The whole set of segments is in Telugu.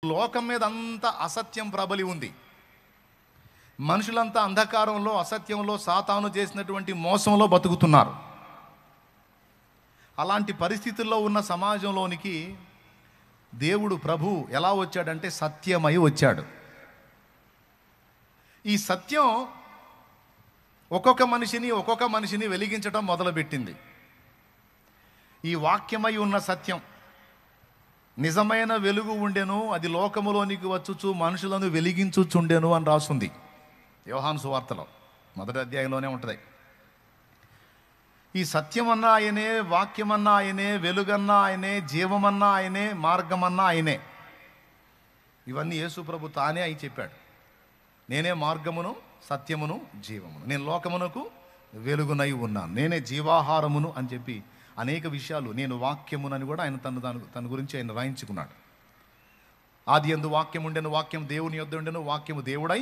లోకం మీద అంతా అసత్యం ప్రబలి ఉంది. మనుషులంతా అంధకారంలో, అసత్యంలో, సాతాను చేసినటువంటి మోసంలో బతుకుతున్నారు. అలాంటి పరిస్థితుల్లో ఉన్న సమాజంలోనికి దేవుడు ప్రభు ఎలా వచ్చాడంటే సత్యమై వచ్చాడు. ఈ సత్యం ఒక్కొక్క మనిషిని వెలిగించడం మొదలుపెట్టింది. ఈ వాక్యమై ఉన్న సత్యం నిజమైన వెలుగు ఉండెను, అది లోకములోనికి వచ్చుచు మనుషులను వెలిగించుచుండెను అని రాస్తుంది యోహాను సువార్తలో 1వ అధ్యాయంలోనే ఉంటుంది. ఈ సత్యమన్నా ఆయనే, వాక్యమన్నా ఆయనే, వెలుగన్నా ఆయనే, జీవమన్నా ఆయనే, మార్గమన్నా ఆయనే. ఇవన్నీ యేసు ప్రభు తానే అయి చెప్పాడు. నేనే మార్గమును, సత్యమును, జీవమును, నేను లోకమునకు వెలుగునై ఉన్నాను, నేనే జీవాహారమును అని చెప్పి అనేక విషయాలు, నేను వాక్యమునని కూడా ఆయన తన గురించి ఆయన రాయించుకున్నాడు. ఆది యందు వాక్యం ఉండెను, వాక్యం దేవుని యొద్ద ఉండెను, వాక్యము దేవుడై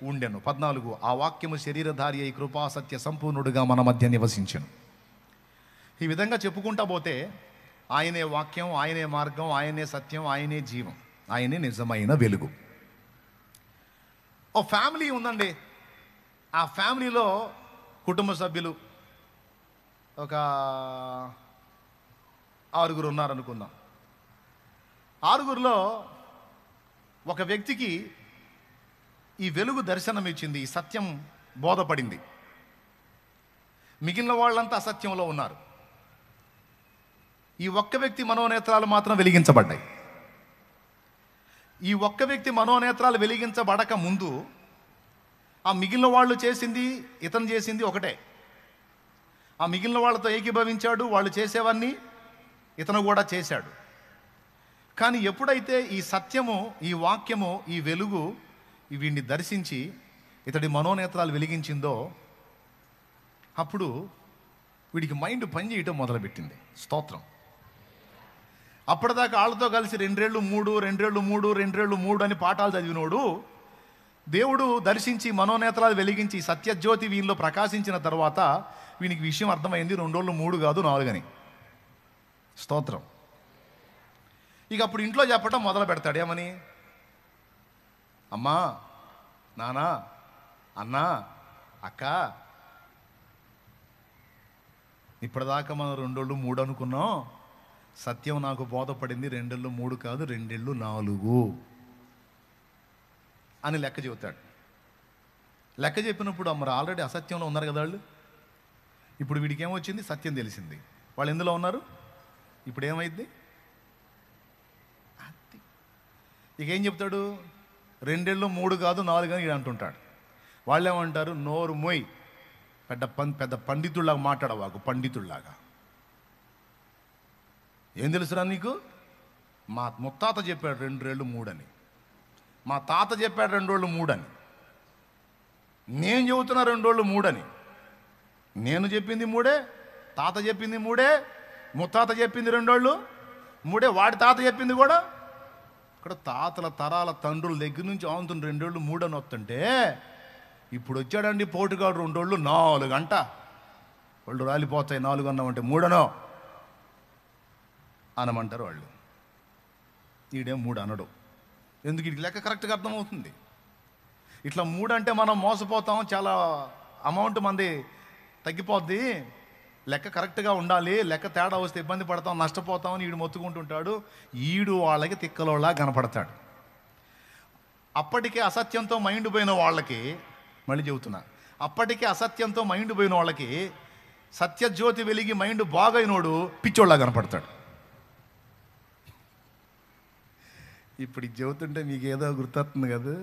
ఉండెను. 14 ఆ వాక్యము శరీరధారి అయి కృపా సత్య సంపూర్ణుడుగా మన మధ్య నివసించెను. ఈ విధంగా చెప్పుకుంటా పోతే ఆయనే వాక్యం, ఆయనే మార్గం, ఆయనే సత్యం, ఆయనే జీవం, ఆయనే నిజమైన వెలుగు. ఓ ఫ్యామిలీ ఉందండి. ఆ ఫ్యామిలీలో కుటుంబ సభ్యులు ఒక 6 ఉన్నారనుకుందాం. 6లో ఒక వ్యక్తికి ఈ వెలుగు దర్శనం ఇచ్చింది, ఈ సత్యం బోధపడింది. మిగిలిన వాళ్ళంతా అసత్యంలో ఉన్నారు. ఈ ఒక్క వ్యక్తి మనోనేత్రాలు మాత్రం వెలిగించబడ్డాయి. ఈ ఒక్క వ్యక్తి మనోనేత్రాలు వెలిగించబడక ముందు ఆ మిగిలిన వాళ్ళు చేసింది, ఇతను చేసింది ఒకటే. ఆ మిగిలిన వాళ్ళతో ఏకీభవించాడు, వాళ్ళు చేసేవన్నీ ఇతను కూడా చేశాడు. కానీ ఎప్పుడైతే ఈ సత్యము, ఈ వాక్యము, ఈ వెలుగు వీడిని దర్శించి ఇతడి మనోనేత్రాలు వెలిగించిందో అప్పుడు వీడికి మైండ్ పనిచేయటం మొదలుపెట్టింది. స్తోత్రం. అప్పటిదాకా వాళ్ళతో కలిసి 2 ఏళ్ళు 3 అని పాఠాలు చదివినోడు దేవుడు దర్శించి మనోనేత్రాలు వెలిగించి సత్యజ్యోతి వీనిలో ప్రకాశించిన తర్వాత వీనికి విషయం అర్థమైంది. 2 ఏళ్ళు 3 కాదు 4 అని. స్తోత్రం. ఇక అప్పుడు ఇంట్లో చెప్పటం మొదలు పెడతాడు. ఏమని? అమ్మా, నాన్న, అన్న, అక్క, ఇప్పటిదాకా మనం 2 ఏళ్ళు 3 అనుకున్నాం, సత్యం నాకు బోధపడింది 2 ఏళ్ళు 3 కాదు 2 ఏళ్ళు 4 అని లెక్క చెబుతాడు. లెక్క చెప్పినప్పుడు మరి ఆల్రెడీ అసత్యంలో ఉన్నారు కదా వాళ్ళు. ఇప్పుడు వీడికి ఏమొచ్చింది? సత్యం తెలిసింది. వాళ్ళు ఎందులో ఉన్నారు? ఇప్పుడు ఏమైంది? ఇక ఏం చెప్తాడు? 2 ఏళ్ళు 3 కాదు 4 అని అంటుంటాడు. వాళ్ళు ఏమంటారు? నోరు మొయ్, పెద్ద పండితుల్లాగా మాట్లాడవాకు, పండితుల్లాగా. ఏం తెలుసురా నీకు? మా ముత్తాత చెప్పాడు 2 ఏళ్ళు 3 అని, మా తాత చెప్పాడు 2 ఏళ్ళు 3 అని, నేను చెబుతున్నా 2 ఏళ్ళు 3 అని. నేను చెప్పింది 3, తాత చెప్పింది 3, ముత్తాత చెప్పింది 2 ఏళ్ళు 3, వాడి తాత చెప్పింది కూడా. ఇక్కడ తాతల తరాల తండ్రుల దగ్గర నుంచి ఆవుతున్న 2 ఏళ్ళు 3 అని వస్తుంటే ఇప్పుడు వచ్చాడండి పోటుగాడు 2 ఏళ్ళు 4 అంట. వాళ్ళు రాలిపోతాయి 4 అన్నామంటే 3 అనో అనమంటారు వాళ్ళు. ఈడేం 3 అనడు. ఎందుకు? ఇది లెక్క కరెక్ట్గా అర్థమవుతుంది. ఇట్లా 3 అంటే మనం మోసపోతాం, చాలా అమౌంట్ మంది తగ్గిపోద్ది, లెక్క కరెక్ట్గా ఉండాలి, లెక్క తేడా వస్తే ఇబ్బంది పడతాం, నష్టపోతామని ఈడు మొత్తుకుంటుంటాడు. ఈడు వాళ్ళకి తిక్కలోలా కనపడతాడు. అప్పటికే అసత్యంతో మైండ్ పోయిన వాళ్ళకి, మళ్ళీ చెబుతున్నా, అప్పటికే అసత్యంతో మైండ్ పోయిన వాళ్ళకి సత్యజ్యోతి వెలిగి మైండ్ బాగైనోడు పిచ్చోళ్ళ కనపడతాడు. ఇప్పుడు ఇది చెబుతుంటే మీకు ఏదో గుర్తొస్తుంది కదా,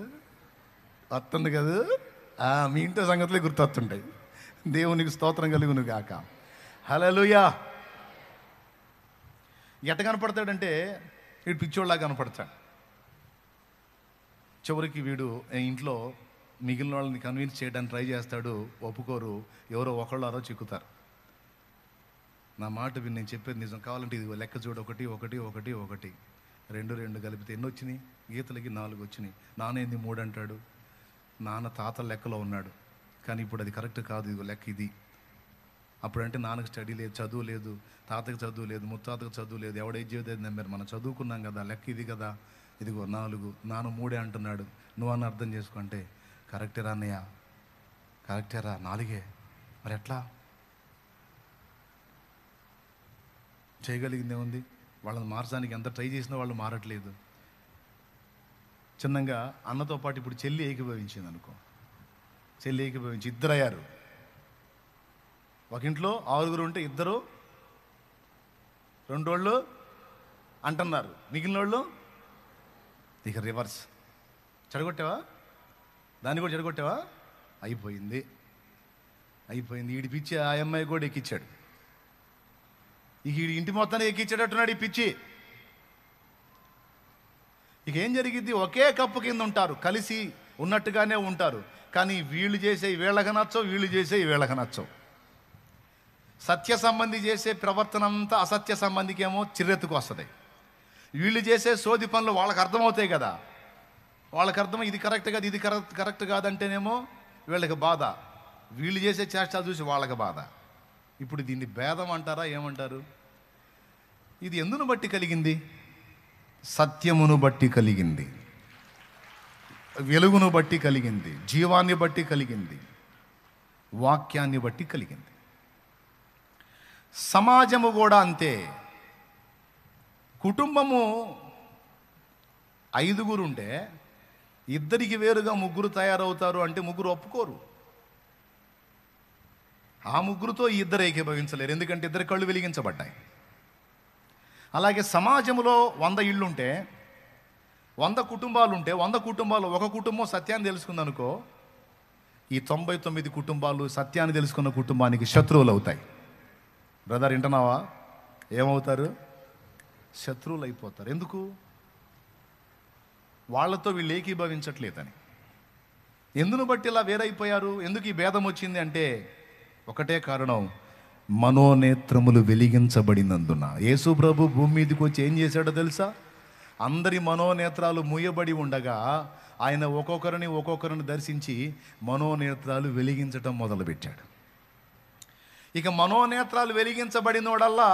వస్తుంది కదా, మీ ఇంట్లో సంగతులే గుర్తొస్తుంటాయి. దేవునికి స్తోత్రం కలుగును గాక. హల్లెలూయా. ఎట్ట కనపడతాడంటే వీడు పిచ్చోళ్ళలా కనపడతాడు. చివరికి వీడు ఇంట్లో మిగిలిన వాళ్ళని కన్విన్స్ చేయడానికి ట్రై చేస్తాడు, ఒప్పుకోరు, ఎవరో ఒకళ్ళారో చిక్కుతారు. నా మాట విని, నేను చెప్పేది నిజం, కావాలంటే ఇది లెక్క చూడు, 1 1 1 1 2 2 కలిపితే ఎన్ని వచ్చినాయి? గీతలకి 4 వచ్చినాయి. నాన్న ఏంది 3 అంటాడు? నాన్న తాత లెక్కలో ఉన్నాడు, కానీ ఇప్పుడు అది కరెక్ట్ కాదు, ఇది లెక్క ఇది. అప్పుడంటే నాన్నకు స్టడీ లేదు, చదువు లేదు, తాతకి చదువు లేదు, ముత్తాతకు చదువు లేదు, ఎవడేది చేయలేదు నమ్మారు. మనం చదువుకున్నాం కదా, లెక్క ఇది కదా, ఇదిగో 4, నాన్న 3 అంటున్నాడు, నువ్వు అన్న అర్థం చేసుకుంటే కరెక్టేరా అన్నయ్య, కరెక్టేరా 4, మరి ఎట్లా చేయగలిగిందే ఉంది? వాళ్ళని మార్చడానికి ఎంత ట్రై చేసినా వాళ్ళు మారట్లేదు. చిన్నగా అన్నతో పాటు ఇప్పుడు చెల్లి ఏకీభవించింది అనుకో, చెల్లి ఏకీభవించి 2 అయ్యారు. ఒక ఇంట్లో 6 ఉంటే 2, 2 వాళ్ళు అంటున్నారు, మిగిలిన వాళ్ళు ఇక రివర్స్. చెడగొట్టావా? దాన్ని కూడా చెడగొట్టావా? అయిపోయింది. ఈడి పిచ్చి ఆ అమ్మాయి కూడా ఎక్కించాడు. ఇక ఈ ఇంటి మొత్తాన్ని ఎక్కించేటట్టున్నాడు ఈ పిచ్చి. ఇక ఏం జరిగిద్ది? ఒకే కప్పు కింద ఉంటారు, కలిసి ఉన్నట్టుగానే ఉంటారు, కానీ వీళ్ళు చేసే వీళ్ళకి నచ్చవు, వీళ్ళు చేసే వీళ్ళకి నచ్చవు. సత్య సంబంధి చేసే ప్రవర్తన అంతా అసత్య సంబంధికి ఏమో చిర్రెత్తుకు వస్తుంది. వీళ్ళు చేసే సోది పనులు వాళ్ళకి అర్థమవుతాయి కదా, వాళ్ళకి అర్థం ఇది కరెక్ట్ కాదు, ఇది కరెక్ట్ కాదంటేనేమో వీళ్ళకి బాధ, వీళ్ళు చేసే చేష్టాలు చూసి వాళ్ళకి బాధ. ఇప్పుడు దీన్ని భేదం అంటారా ఏమంటారు? ఇది ఎందును బట్టి కలిగింది? సత్యమును బట్టి కలిగింది, వెలుగును బట్టి కలిగింది, జీవాన్ని బట్టి కలిగింది, వాక్యాన్ని బట్టి కలిగింది. సమాజము కూడా అంతే. కుటుంబము 5 ఉంటే 2కి వేరుగా 3 తయారవుతారు అంటే 3 ఒప్పుకోరు. ఆ 3తో 2 ఏకీభవించలేరు, ఎందుకంటే 2 కళ్ళు వెలిగించబడ్డాయి. అలాగే సమాజంలో 100 ఇళ్ళుంటే 100 కుటుంబాలుంటే 100 కుటుంబాలు ఒక కుటుంబం సత్యాన్ని తెలుసుకుందనుకో, ఈ 99 కుటుంబాలు సత్యాన్ని తెలుసుకున్న కుటుంబానికి శత్రువులు అవుతాయి. బ్రదర్ వింటున్నావా? ఏమవుతారు? శత్రువులు అయిపోతారు. ఎందుకు? వాళ్ళతో వీళ్ళు ఏకీభవించట్లేదని. ఎందును బట్టి ఇలా వేరైపోయారు? ఎందుకు ఈ భేదం వచ్చింది అంటే ఒకటే కారణం, మనోనేత్రములు వెలిగించబడినందున. యేసు ప్రభు భూమి మీదకి వచ్చి ఏం చేశాడో తెలుసా? అందరి మనోనేత్రాలు మూయబడి ఉండగా ఆయన ఒక్కొక్కరిని దర్శించి మనోనేత్రాలు వెలిగించటం మొదలుపెట్టాడు. ఇక మనోనేత్రాలు వెలిగించబడినోడల్లా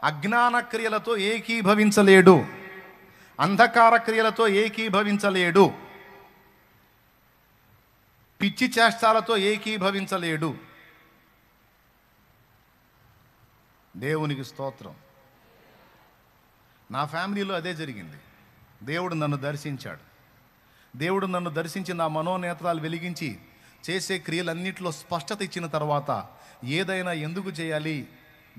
అజ్ఞాన క్రియలతో ఏకీభవించలేడు, అంధకార క్రియలతో ఏకీభవించలేడు, పిచ్చి చేష్టాలతో ఏకీభవించలేడు. దేవునికి స్తోత్రం. నా ఫ్యామిలీలో అదే జరిగింది. దేవుడు నన్ను దర్శించాడు. దేవుడు నన్ను దర్శించి నా మనోనేత్రాలు వెలిగించి చేసే క్రియలన్నింటిలో స్పష్టత ఇచ్చిన తర్వాత ఏదైనా ఎందుకు చేయాలి,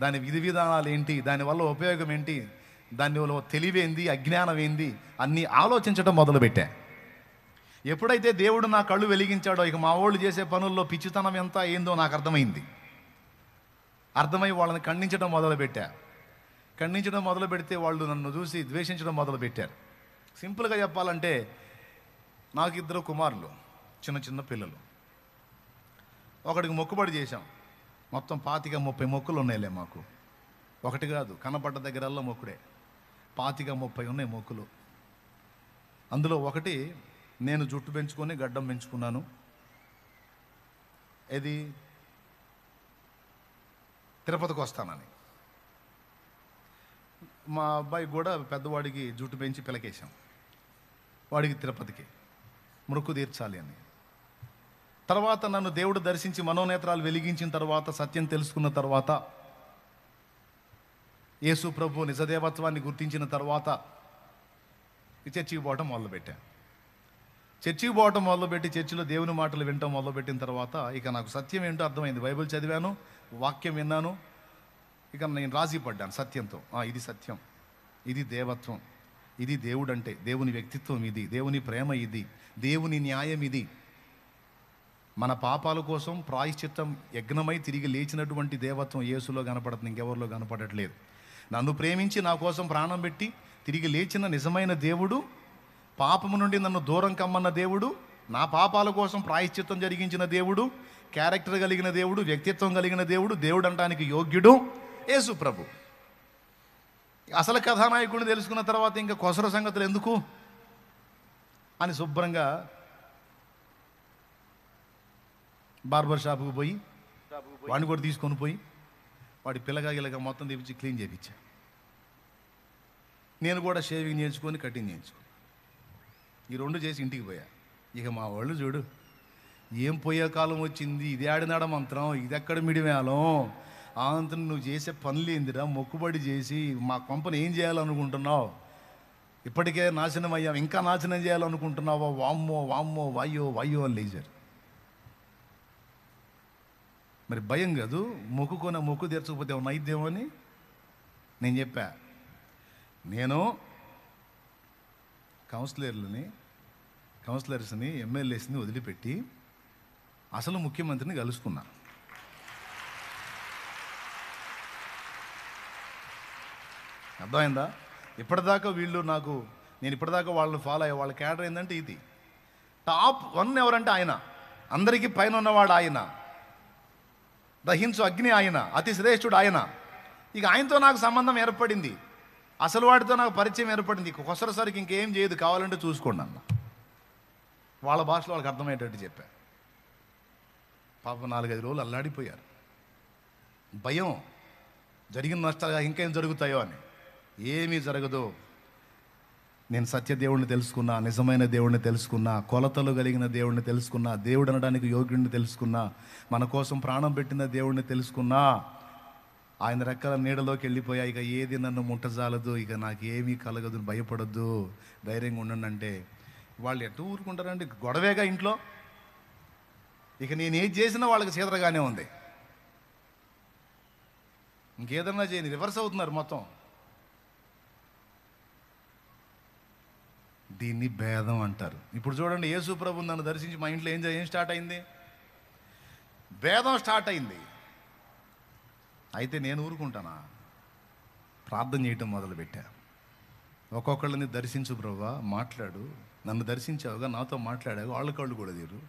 దాని విధి విధానాలు ఏంటి, దానివల్ల ఉపయోగం ఏంటి, దానివల్ల తెలివేంది, అజ్ఞానం ఏంది అన్నీ ఆలోచించడం మొదలుపెట్టా. ఎప్పుడైతే దేవుడు నా కళ్ళు వెలిగించాడో ఇక మా వాళ్ళు చేసే పనుల్లో పిచ్చితనం ఎంత ఏందో నాకు అర్థమై వాళ్ళని ఖండించడం మొదలుపెట్టా. ఖండించడం మొదలు పెడితే వాళ్ళు నన్ను చూసి ద్వేషించడం మొదలుపెట్టారు. సింపుల్గా చెప్పాలంటే నాకు 2 కుమారులు, చిన్న పిల్లలు. ఒకడికి మొక్కుబడి చేశాం, మొత్తం 25-30 మొక్కులు ఉన్నాయిలే మాకు. ఒకటి కాదు, కనపడ్డ దగ్గరల్లా మొక్కుడే. 25-30 ఉన్నాయి మొక్కులు. అందులో ఒకటి నేను జుట్టు పెంచుకొని గడ్డం పెంచుకున్నాను. ఇది తిరుపతికి వస్తానని. మా అబ్బాయి కూడా పెద్దవాడికి జుట్టు పెంచి పిలకేశాం, వాడికి తిరుపతికి మొక్కు తీర్చాలి అని. తర్వాత నన్ను దేవుడు దర్శించి మనోనేత్రాలు వెలిగించిన తర్వాత, సత్యం తెలుసుకున్న తర్వాత, యేసు ప్రభు నిజదేవత్వాన్ని గుర్తించిన తర్వాత చర్చికి పోవటం మొదలుపెట్టా. చర్చికి పోవటం మొదలుపెట్టి చర్చిలో దేవుని మాటలు వినటం మొదలుపెట్టిన తర్వాత ఇక నాకు సత్యం ఏంటో అర్థమైంది. బైబిల్ చదివాను, వాక్యం విన్నాను, ఇక నేను రాజీ పడ్డాను సత్యంతో. ఇది సత్యం, ఇది దేవత్వం, ఇది దేవుడు అంటే దేవుని వ్యక్తిత్వం, ఇది దేవుని ప్రేమ, ఇది దేవుని న్యాయం, ఇది మన పాపాల కోసం ప్రాయశ్చిత్తం యజ్ఞమై తిరిగి లేచినటువంటి దేవత్వం యేసులో కనపడుతుంది, ఇంకెవరిలో కనపడట్లేదు. నన్ను ప్రేమించి నా కోసం ప్రాణం పెట్టి తిరిగి లేచిన నిజమైన దేవుడు, పాపము నుండి నన్ను దూరం కమ్మన్న దేవుడు, నా పాపాల కోసం ప్రాయశ్చిత్తం జరిగించిన దేవుడు, క్యారెక్టర్ కలిగిన దేవుడు, వ్యక్తిత్వం కలిగిన దేవుడు, దేవుడు అంటానికి యోగ్యుడు యేసు ప్రభు. అసలు కథానాయకుడిని తెలుసుకున్న తర్వాత ఇంకా కొసర సంగతులు ఎందుకు అని శుభ్రంగా బార్బర్ షాపుకు పోయి వాడిని కూడా తీసుకొని పోయి వాడి పిల్లగా మొత్తం తెప్పించి క్లీన్ చేయించా. నేను కూడా షేవింగ్ చేయించుకొని కటింగ్ చేయించుకో. ఈ 2 చేసి ఇంటికి పోయా. ఇక మా వాళ్ళు చూడు, ఏం పోయే కాలం వచ్చింది, ఇది ఆడినాడ మంత్రం, ఇది ఎక్కడ మిడివేలం, అంత నువ్వు చేసే పనులు ఏందిరా, మొక్కుబడి చేసి మా కొంపను ఏం చేయాలనుకుంటున్నావు, ఇప్పటికే నాశనం అయ్యాం, ఇంకా నాశనం చేయాలనుకుంటున్నావా, వామ్మో వామ్మో వాయ్యో వాయ్యో అని లేచారు. మరి భయం కాదు, మొక్కు తెరచకపోతే ఏమన్నా అయిద్దేమో అని నేను చెప్పా. నేను కౌన్సిలర్స్ని ఎమ్మెల్యేస్ని వదిలిపెట్టి అసలు ముఖ్యమంత్రిని కలుసుకున్నా. అర్థమైందా? ఇప్పటిదాకా వీళ్ళు నేను ఇప్పటిదాకా వాళ్ళని ఫాలో అయ్యే వాళ్ళ క్యాడర్ ఏంటంటే ఇది. టాప్ 1 ఎవరంటే ఆయన, అందరికీ పైన ఉన్నవాడు ఆయన, దహించు అగ్ని ఆయన, అతి శ్రేష్ఠుడు ఆయన. ఇక ఆయనతో నాకు సంబంధం ఏర్పడింది, అసలు వాడితో నాకు పరిచయం ఏర్పడింది. కొసరసరికి ఇంకేం చేయదు, కావాలంటే చూసుకోండి అన్న. వాళ్ళ భాషలో వాళ్ళకి అర్థమయ్యేటట్టు చెప్పా. పాప 4-5 రోజులు అల్లాడిపోయారు. భయం, జరిగిన నష్టాలుగా ఇంకేం జరుగుతాయో అని. ఏమీ జరగదు. నేను సత్యదేవుడిని తెలుసుకున్నా, నిజమైన దేవుడిని తెలుసుకున్నా, కొలతలు కలిగిన దేవుడిని తెలుసుకున్నా, దేవుడు అనడానికి యోగ్యుడిని తెలుసుకున్నా, మన కోసం ప్రాణం పెట్టిన దేవుడిని తెలుసుకున్నా. ఆయన రెక్కల నీడలోకి వెళ్ళిపోయా. ఇక ఏది నన్ను ముట్టజాలదు, ఇక నాకు ఏమీ కలగదు, భయపడద్దు, ధైర్యంగా ఉండండి అంటే వాళ్ళు ఎటు ఊరుకుంటారండి? గొడవేగా ఇంట్లో. ఇక నేను ఏది చేసినా వాళ్ళకి చీదరగానే ఉంది. ఇంకేదన్నా చేయని రివర్స్ అవుతున్నారు మొత్తం. దీన్ని భేదం అంటారు. ఇప్పుడు చూడండి, యేసు ప్రభు నన్ను దర్శించి మా ఇంట్లో ఏం స్టార్ట్ అయింది? భేదం స్టార్ట్ అయింది. అయితే నేను ఊరుకుంటానా? ప్రార్థన చేయటం మొదలుపెట్టా. ఒక్కొక్కళ్ళని దర్శించు ప్రభువా, మాట్లాడు, నన్ను దర్శించావుగా, నాతో మాట్లాడావు, వాళ్ళ కళ్ళు కూడా తీరు.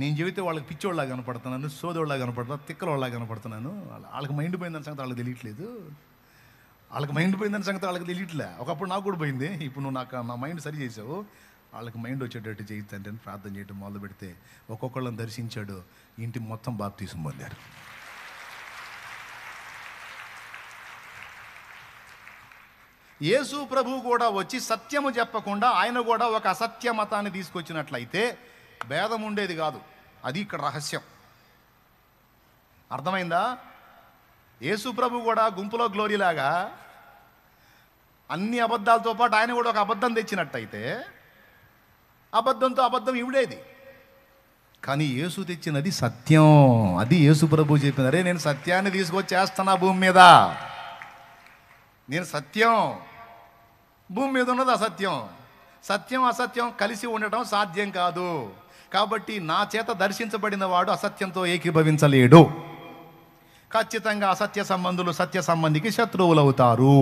నేను చెబితే వాళ్ళకి పిచ్చోళ్ళగా కనపడుతున్నాను, సోదోళ్ళగా కనపడుతున్నా, తిక్కలోళ్ళగా కనపడుతున్నాను. వాళ్ళకి మైండ్ పోయిందని సంగతి వాళ్ళకి తెలియట్లేదు. వాళ్ళకి మైండ్ పోయిందని సంగతి వాళ్ళకి తెలియట్లే. ఒకప్పుడు నాకు కూడా పోయింది, ఇప్పుడు నువ్వు నా మైండ్ సరి చేసావు, వాళ్ళకి మైండ్ వచ్చేటట్టు చేయిద్దంటే ప్రార్థన చేయడం మొదలు పెడితే ఒక్కొక్కళ్ళని దర్శించాడు. ఇంటి మొత్తం బాప్తీసం పొందారు. యేసు ప్రభు కూడా వచ్చి సత్యము చెప్పకుండా ఆయన కూడా ఒక అసత్య మతాన్ని తీసుకొచ్చినట్లయితే భేదం ఉండేది కాదు. అది ఇక్కడ రహస్యం. అర్థమైందా? యేసు ప్రభు కూడా గుంపులో గ్లోరీలాగా అన్ని అబద్ధాలతో పాటు ఆయన కూడా ఒక అబద్ధం తెచ్చినట్టయితే అబద్ధంతో అబద్ధం ఇవిడేది. కానీ యేసు తెచ్చినది సత్యం. అది యేసు ప్రభు చెప్పింది. అరే, నేను సత్యాన్ని తీసుకొచ్చేస్తున్నా భూమి మీద. నేను సత్యం, భూమి మీద ఉన్నది అసత్యం. సత్యం అసత్యం కలిసి ఉండటం సాధ్యం కాదు. కాబట్టి నా చేత దర్శించబడిన వాడు అసత్యంతో ఏకీభవించలేడు. ఖచ్చితంగా అసత్య సంబంధులు సత్య సంబంధికి శత్రువులు అవుతారు.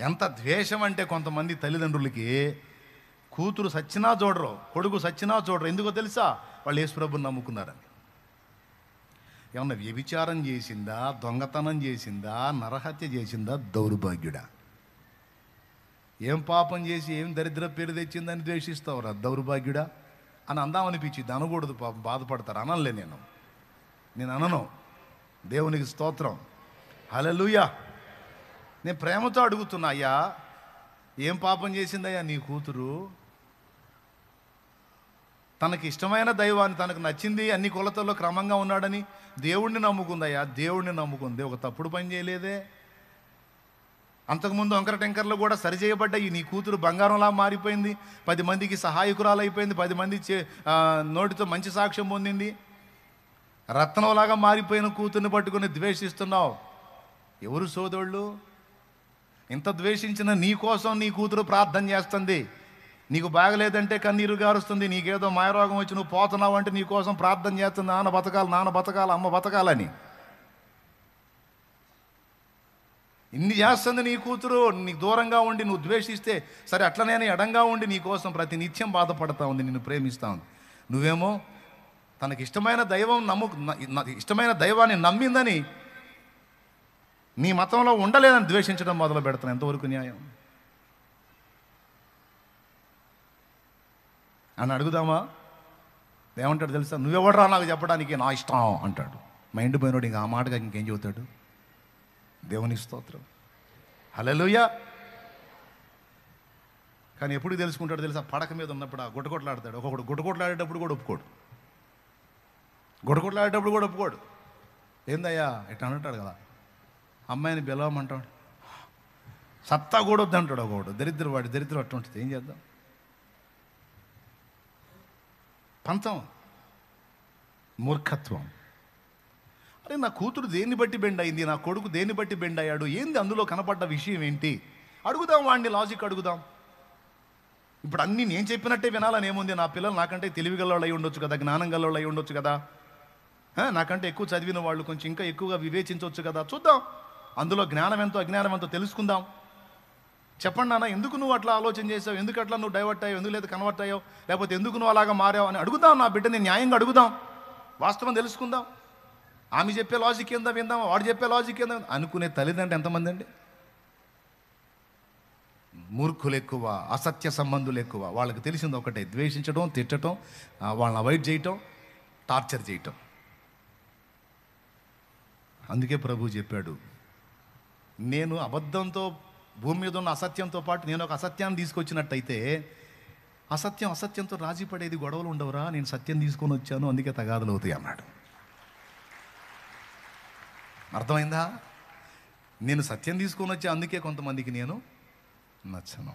ఎంత ద్వేషం అంటే కొంతమంది తల్లిదండ్రులకి కూతురు సచ్చినా చూడరు, కొడుకు సచ్చినా చూడరు. ఎందుకో తెలుసా? వాళ్ళు యేసు ప్రభువుని నమ్ముకున్నారని. ఏమన్నా వ్యభిచారం చేసిందా, దొంగతనం చేసిందా, నరహత్య చేసిందా, దౌర్భాగ్యుడా? ఏం పాపం చేసి ఏం దరిద్ర పేరు తెచ్చిందని ద్వేషిస్తావురా దౌర్భాగ్యుడా అని అందామనిపించింది. అనకూడదు, పాపం బాధపడతారు. అనలే, నేను అనను. దేవునికి స్తోత్రం, హల్లెలూయా. నేను ప్రేమతో అడుగుతున్నా, అయ్యా ఏం పాపం చేసిందయ్యా నీ కూతురు? తనకి ఇష్టమైన దైవాన్ని, తనకు నచ్చింది, అన్ని కొలతల్లో క్రమంగా ఉన్నాడని దేవుణ్ణి నమ్ముకుందయ్యా, దేవుణ్ణి నమ్ముకుంది. ఒక తప్పుడు పని చేయలేదే. అంతకుముందు వంకర టెంకర్లు కూడా సరిచేయబడ్డాయి. నీ కూతురు బంగారంలా మారిపోయింది, 10 మందికి సహాయకురాలు అయిపోయింది, 10 మంది నోటితో మంచి సాక్ష్యం పొందింది. రత్నంలాగా మారిపోయిన కూతుర్ని పట్టుకుని ద్వేషిస్తున్నావు. ఎవరు సోదరుళ్ళు? ఇంత ద్వేషించిన నీ కోసం నీ కూతురు ప్రార్థన చేస్తుంది. నీకు బాగలేదంటే కన్నీరు గారుస్తుంది. నీకేదో మాయరోగం వచ్చి నువ్వు పోతున్నావు అంటే నీ కోసం ప్రార్థన చేస్తుంది. నాన్న బతకాలి, అమ్మ బతకాలని. ఇన్ని చేస్తుంది నీ కూతురు. నీకు దూరంగా ఉండి నువ్వు ద్వేషిస్తే సరే, అట్లనే ఎడంగా ఉండి నీ కోసం ప్రతి నిత్యం బాధపడతా ఉంది, నిన్ను ప్రేమిస్తా ఉంది. నువ్వేమో తనకి ఇష్టమైన ఇష్టమైన దైవాన్ని నమ్మిందని నీ మతంలో ఉండలేదని ద్వేషించడం మొదలు పెడతాను. ఎంతవరకు న్యాయం అని అడుగుదామా? ఏమంటాడు తెలుసా? నువ్వెవడరా నాకు చెప్పడానికి, నా ఇష్టం అంటాడు. మైండ్ పోయినోడు ఇంకా ఆ మాటగా ఇంకేం చెబుతాడు? దేవునికి స్తోత్రం, హల్లెలూయా. కానీ ఎప్పుడు తెలుసుకుంటాడు తెలుసా? పడక మీద ఉన్నప్పుడు ఆ గుట్టకొట్లాడతాడు. ఒక్కొక్కడు గుట్టకొట్లాడేటప్పుడు కూడా ఒప్పుకోడు, గుట్టకొట్లాడేటప్పుడు కూడా ఒప్పుకోడు. ఏందయ్యా ఇట్లా అంటాడు కదా, అమ్మాయిని పిలవమంటాడు, సత్తా కూడా వద్దంటాడు ఒకడు. దరిద్రం అట్టు ఉంటుంది. ఏం చేద్దాం? పంతం, మూర్ఖత్వం. అరే నా కూతురు దేన్ని బట్టి బెండ్ అయింది, నా కొడుకు దేన్ని బట్టి బెండ్ అయ్యాడు, ఏంది అందులో కనపడ్డ విషయం ఏంటి అడుగుదాం వాడిని, లాజిక్ అడుగుదాం. ఇప్పుడు అన్నీ నేను చెప్పినట్టే వినాలని ఏముంది? నా పిల్లలు నాకంటే తెలివి గల్లోళ్ళు అయి ఉండొచ్చు కదా, జ్ఞానం గల్లోళ్ళు అయి ఉండొచ్చు కదా, నాకంటే ఎక్కువ చదివిన వాళ్ళు కొంచెం ఇంకా ఎక్కువగా వివేచించవచ్చు కదా. చూద్దాం, అందులో జ్ఞానం ఎంతో అజ్ఞానం ఎంతో తెలుసుకుందాం. చెప్పండి నాన్న, ఎందుకు నువ్వు అట్లా ఆలోచన చేసావు, ఎందుకు అట్లా నువ్వు డైవర్ట్ అయ్యావు, ఎందుకు లేదా కన్వర్ట్ అయ్యావు, లేకపోతే ఎందుకు నువ్వు అలాగా మారావు అని అడుగుదాం. నా బిడ్డని న్యాయంగా అడుగుదాం, వాస్తవం తెలుసుకుందాం. ఆమె చెప్పే లాజిక్ ఏందా విందాం, వాడు చెప్పే లాజిక్ ఏందా అనుకునే తల్లిదండ్రులు ఎంతమంది అండి? మూర్ఖులు ఎక్కువ, అసత్య సంబంధులు ఎక్కువ. వాళ్ళకి తెలిసింది ఒకటే, ద్వేషించడం, తిట్టడం, వాళ్ళని అవాయిడ్ చేయటం, టార్చర్ చేయటం. అందుకే ప్రభు చెప్పాడు, నేను అబద్ధంతో భూమి మీద ఉన్న అసత్యంతో పాటు నేను ఒక అసత్యాన్ని తీసుకొచ్చినట్టయితే అసత్యంతో రాజీ పడేది, గొడవలు ఉండవురా, నేను సత్యం తీసుకొని వచ్చాను అందుకే తగాదులు అవుతాయి అన్నాడు. అర్థమైందా? నేను సత్యం తీసుకొని వచ్చా అందుకే కొంతమందికి నేను నచ్చను.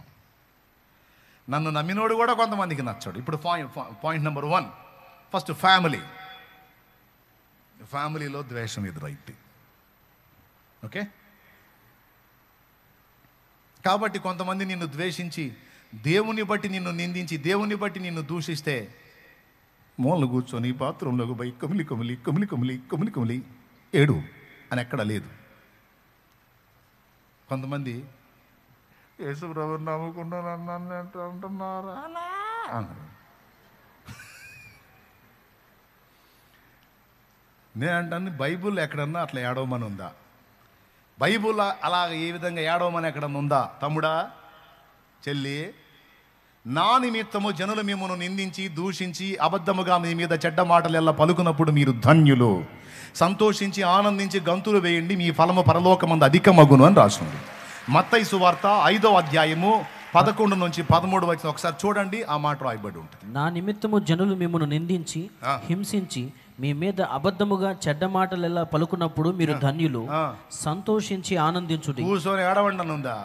నన్ను నమ్మినోడు కూడా కొంతమందికి నచ్చాడు. ఇప్పుడు పాయింట్ నెంబర్ 1, ఫస్ట్ ఫ్యామిలీలో ద్వేషం ఎదురైంది. ఓకే, కాబట్టి కొంతమంది నిన్ను ద్వేషించి, దేవుని బట్టి నిన్ను నిందించి, దేవుని బట్టి నిన్ను దూషిస్తే మూలలు కూర్చొని బాత్రూంలోకి పోయి కమిలి ఏడు అని ఎక్కడ లేదు. కొంతమంది యేసు ప్రభువుని నమ్ముకుంటాను అంటున్నారా నేను అంటాను, బైబుల్ ఎక్కడన్నా అట్లా ఏడవమని ఉందా? బైబుల్ అలా ఏ విధంగా ఏడవమని ఎక్కడన్నా ఉందా? తమ్ముడా, చెల్లి, నా నిమిత్తము జనులు మిమ్మల్ని నిందించి దూషించి అబద్ధముగా మీ మీద చెడ్డ మాటలు ఎలా పలుకున్నప్పుడు మీరు ధన్యులు, సంతోషించి ఆనందించి గంతులు వేయండి, మీ ఫలము పరలోకమందు అధికమగును అని రాస్తుంది. మత్తయి సువార్త 5వ అధ్యాయము 11 నుంచి 13 వచనం ఒకసారి చూడండి. ఆ మాట రాయబడి ఉంటుంది. నా నిమిత్తము జనులు మిమ్మల్ని నిందించి హింసించి మీ మీద అబద్ధముగా చెడ్డ మాటలు ఎలా పలుకున్నప్పుడు మీరు ధన్యులు, సంతోషించి ఆనందించుడి. కూర్చొని ఏడవండి అని ఉందా?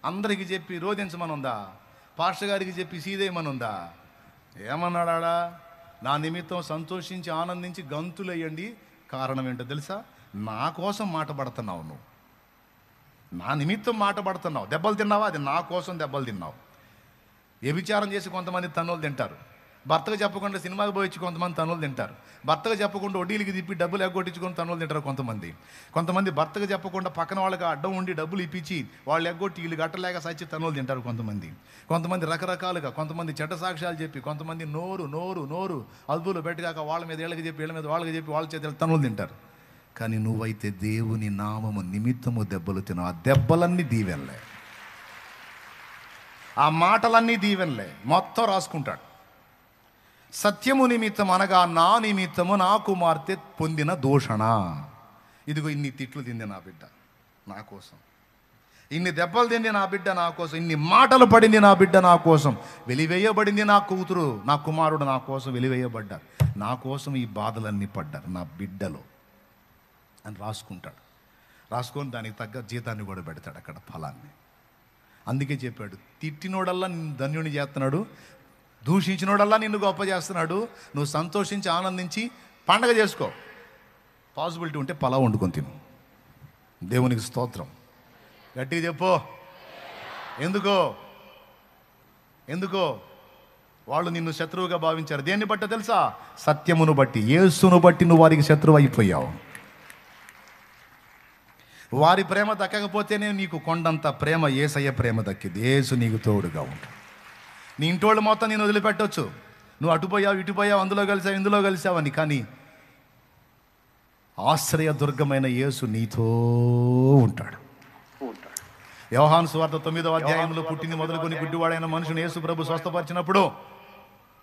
అందరికి చెప్పి రోధించమని ఉందా? పాస్టర్ గారికి చెప్పి సీదేయమని ఉందా? ఏమన్నాడా? నా నిమిత్తం సంతోషించి ఆనందించి గంతులేయండి. కారణం ఏంటో తెలుసా? నా కోసం మాట పడుతున్నావు నువ్వు, నా నిమిత్తం మాట పడుతున్నావు. దెబ్బలు తిన్నావా? అది నా కోసం దెబ్బలు తిన్నావు. వ్యభిచారం చేసి కొంతమంది తన్నులు తింటారు, భర్తకు చెప్పకుండా సినిమాకి పోయించి కొంతమంది తన్నులు తింటారు, భర్తకు చెప్పకుండా వడ్డీలకి తిప్పి డబ్బులు ఎగ్గొట్టించుకొని తన్నులు తింటారు కొంతమంది భర్తకు చెప్పకుండా పక్కన వాళ్ళకి అడ్డం ఉండి డబ్బులు ఇప్పించి వాళ్ళు ఎగ్గొట్టి వీళ్ళు గట్టలేక సచ్చి తన్నులు తింటారు కొంతమంది రకరకాలుగా, కొంతమంది చెడ్డ సాక్ష్యాలు చెప్పి, కొంతమంది నోరు అదుపులో పెట్టగాక వాళ్ళ మీద వీళ్ళకి చెప్పి, వీళ్ళ మీద వాళ్ళకి చెప్పి వాళ్ళ చేతులు తన్నులు తింటారు. కానీ నువ్వైతే దేవుని నామము నిమిత్తము దెబ్బలు తినవు. ఆ దెబ్బలన్నీ దీవెనలే, ఆ మాటలన్నీ దీవెనలే. మొత్తం రాసుకుంటాడు. సత్యము నిమిత్తం అనగా నా నిమిత్తము నా కుమార్తె పొందిన దూషణ. ఇదిగో ఇన్ని తిట్లు తింది నా బిడ్డ నా కోసం, ఇన్ని దెబ్బలు తింది నా బిడ్డ నా కోసం, ఇన్ని మాటలు పడింది నా బిడ్డ నా కోసం, వెలివేయబడింది నా కూతురు నా కుమారుడు నా కోసం వెలివేయబడ్డారు, నా కోసం ఈ బాధలన్నీ పడ్డారు నా బిడ్డలో అని రాసుకుంటాడు. రాసుకొని దానికి తగ్గ జీతాన్ని కూడా పెడతాడు అక్కడ, ఫలాన్ని. అందుకే చెప్పాడు, తిట్టినోడల్లా నిన్ను ధన్యుని చేస్తున్నాడు, దూషించినోడల్లా నిన్ను గొప్ప చేస్తున్నాడు. నువ్వు సంతోషించి ఆనందించి పండగ చేసుకో. పాసిబిలిటీ ఉంటే పలావ్ వండుకొని తిను. దేవునికి స్తోత్రం. గట్టిగా చెప్పు. ఎందుకో వాళ్ళు నిన్ను శత్రువుగా భావించారు. దేన్ని బట్టి తెలుసా? సత్యమును బట్టి, యేసును బట్టి నువ్వు వారికి శత్రువు అయిపోయావు. వారి ప్రేమ దక్కకపోతేనే నీకు కొండంత ప్రేమ యేసయ్య ప్రేమ దక్కింది. యేసు నీకు తోడుగా ఉంటాడు. నీ ఇంటోళ్ళు మొత్తం నేను వదిలిపెట్టవచ్చు, నువ్వు అటుపోయావు ఇటుపోయావు, అందులో కలిసావు ఇందులో కలిసావని, కానీ ఆశ్రయ దుర్గమైన యేసు నీతో ఉంటాడు. యోహాను సువార్త 9వ అధ్యాయంలో పుట్టింది మొదలుకొని గుడ్డివాడైన మనుషుని యేసు ప్రభు స్వస్థపరిచినప్పుడు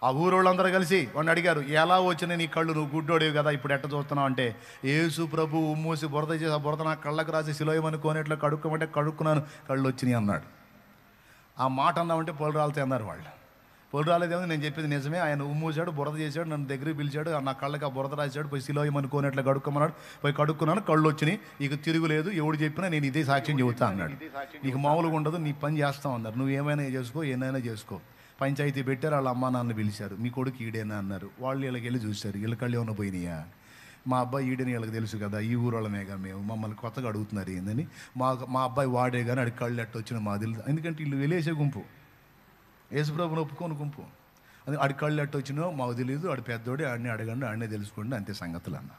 ఆ ఊరోళ్ళందరూ కలిసి వాడిని అడిగారు, ఎలా వచ్చినాయి నీ కళ్ళు, నువ్వు గుడ్డోడివి కదా, ఇప్పుడు ఎట్ట చూస్తున్నావు అంటే, యేసు ప్రభు ఉమ్మూసి బురద చేసి ఆ బురద నా కళ్ళకు రాసి సిలోయమనుకోని ఇట్లా కడుక్కోమంటే కడుక్కున్నాను, కళ్ళు వచ్చినాయి అన్నాడు. ఆ మాట అన్నామంటే పొలు రాలితే అన్నారు వాళ్ళు. పొలు రాలేదేమో, నేను చెప్పేది నిజమే. ఆయన ఉమ్మూసాడు, బురద చేశాడు, నన్ను దగ్గరికి పిలిచాడు, నా కళ్ళకి ఆ బురద రాశాడు, పోయి సిలోయమనుకోని ఇట్లా కడుక్కోమన్నాడు, పోయి కడుక్కున్నాను, కళ్ళు వచ్చినాయి, ఇక తిరుగులేదు, ఎవడు చెప్పినా నేను ఇదే సాక్ష్యం చెబుతా అన్నాడు. నీకు మామూలుగా ఉండదు, నీ పని చేస్తావు అన్నారు. నువ్వు ఏమైనా చేసుకో, ఏమైనా చేసుకో. పంచాయతీ పెట్టారు, వాళ్ళ అమ్మ నాన్న పిలిచారు, మీ కొడుకు ఈడేనా అన్నారు. వాళ్ళు వీళ్ళకి వెళ్ళి చూశారు, వీళ్ళ కళ్ళు ఏమైనా పోయినాయా, మా అబ్బాయి ఈడని వీళ్ళకి తెలుసు కదా, ఈ ఊరోళ్ళమేగా మేము, మమ్మల్ని కొత్తగా అడుగుతున్నారు ఏందని, మా అబ్బాయి వాడే కానీ ఆడి కళ్ళు ఎట్ట వచ్చిన మా తెలుసు. ఎందుకంటే వీళ్ళు వెళ్ళేసే గుంపు, యేసుప్రభుని ఒప్పుకోని గుంపు. అది ఆడి కళ్ళు ఎట్ట వచ్చినో మాకు తెలియదు, ఆడి పెద్దోడే, ఆడిని అడగండి, ఆడినే తెలుసుకోండి, అంతే సంగతులు అన్న.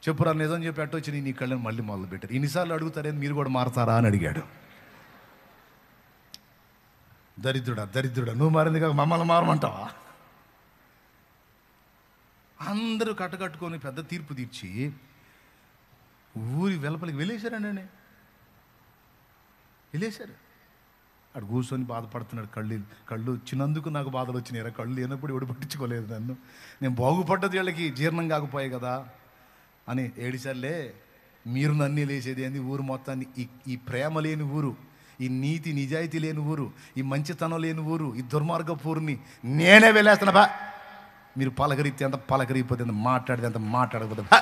చెప్పురా నిజం చెప్పి ఎట్ట వచ్చినాయి నీ కళ్ళని మళ్ళీ మొదలు పెట్టారు. ఇన్నిసార్లు అడుగుతారేం, మీరు కూడా మారతారా అని అడిగాడు. దరిద్రుడా నువ్వు మారింది కాక మమ్మల్ని మారమంటావా? అందరూ కట్టకట్టుకొని పెద్ద తీర్పు తీర్చి ఊరి వెలుపలికి వెళ్ళేశారండి. వెళ్ళేశారు. అక్కడ కూర్చొని బాధపడుతున్నాడు. కళ్ళు వచ్చినందుకు నాకు బాధలు వచ్చినాయి, కళ్ళు లేనప్పుడు ఎవడు పట్టించుకోలేదు నన్ను, నేను బాగుపడ్డది వీళ్ళకి జీర్ణం కాకపోయాయి కదా అని ఏడిసార్లే. మీరు నన్ను లేచేది ఏంది, ఊరు మొత్తాన్ని, ఈ ప్రేమ లేని ఊరు, ఈ నీతి నిజాయితీ లేని ఊరు, ఈ మంచితనం లేని ఊరు, ఈ దుర్మార్గపు ఊరిని నేనే వెళ్ళేస్తున్నా బా. మీరు పలకరిస్తే అంత పలకరిపోతే అంత, మాట్లాడితే అంత మాట్లాడకపోతే బా.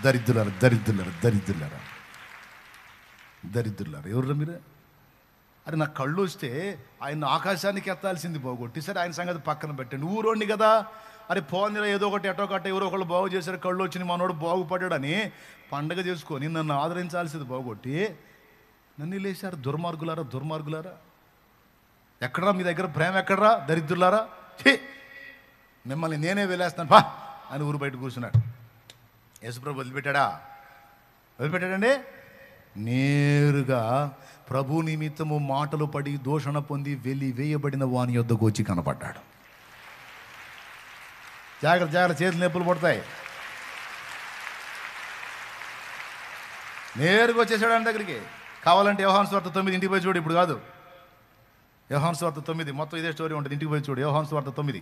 దరిద్రులారు ఎవరు మీరు? అరే నా కళ్ళు వస్తే ఆయన ఆకాశానికి ఎత్తాల్సింది పోగొట్టి, సరే ఆయన సంగతి పక్కన పెట్టండి, ఊరోడిని కదా, అరే పోనీరా ఏదో ఒకటి ఎటో కట్ట ఎవరో ఒకళ్ళు బాగు చేశారు, కళ్ళు వచ్చిన మనోడు బాగుపడ్డాడని పండగ చేసుకొని నన్ను ఆదరించాల్సింది పోగొట్టి నన్ను లేచారు. దుర్మార్గులారా ఎక్కడరా మీ దగ్గర ప్రేమ, ఎక్కడరా దరిద్రులారా, మిమ్మల్ని నేనే వెళ్ళేస్తాను బా అని ఊరు బయట కూర్చున్నాడు. యేసుప్రభు వదిలిపెట్టాడండి. నేరుగా ప్రభు నిమిత్తము మాటలు పడి దూషణ పొంది వేయబడిన వాని యొద్దకు వచ్చి కనపడ్డాడు. జాగ్రత్త, చేతులు నొప్పులు పడతాయి. నేరుగా వచ్చేసాడు ఆయన దగ్గరికి. కావాలంటే యోహాను సువార్త 9 ఇంటికి పోయి చూడు, ఇప్పుడు కాదు, యోహాను సువార్త 9 మొత్తం ఇదే స్టోరీ ఉంటుంది, ఇంటికి పోయి చూడు. యోహాను సువార్త 9.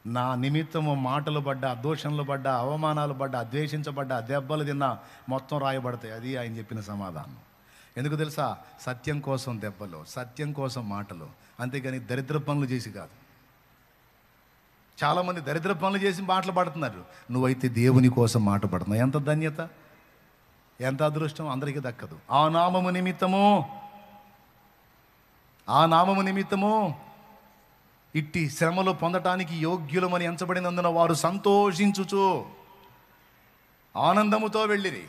నా నిమిత్తము మాటలు పడ్డా, దూషణలు పడ్డా, అవమానాలు పడ్డా, ద్వేషించబడ్డా, దెబ్బలు తిన్నా మొత్తం రాయబడతాయి. అది ఆయన చెప్పిన సమాధానం. ఎందుకు తెలుసా? సత్యం కోసం దెబ్బలు, సత్యం కోసం మాటలు, అంతేగాని దరిద్ర పనులు చేసి కాదు. చాలామంది దరిద్ర పనులు చేసి మాటలు పడుతున్నారు, నువ్వైతే దేవుని కోసం మాట పడుతున్నావు. ఎంత ధన్యత, ఎంత అదృష్టం, అందరికీ దక్కదు. ఆ నామము నిమిత్తము ఇట్టి శ్రమలు పొందటానికి యోగ్యులమని ఎంచబడినందున వారు సంతోషించుచు ఆనందముతో వెళ్ళిరి.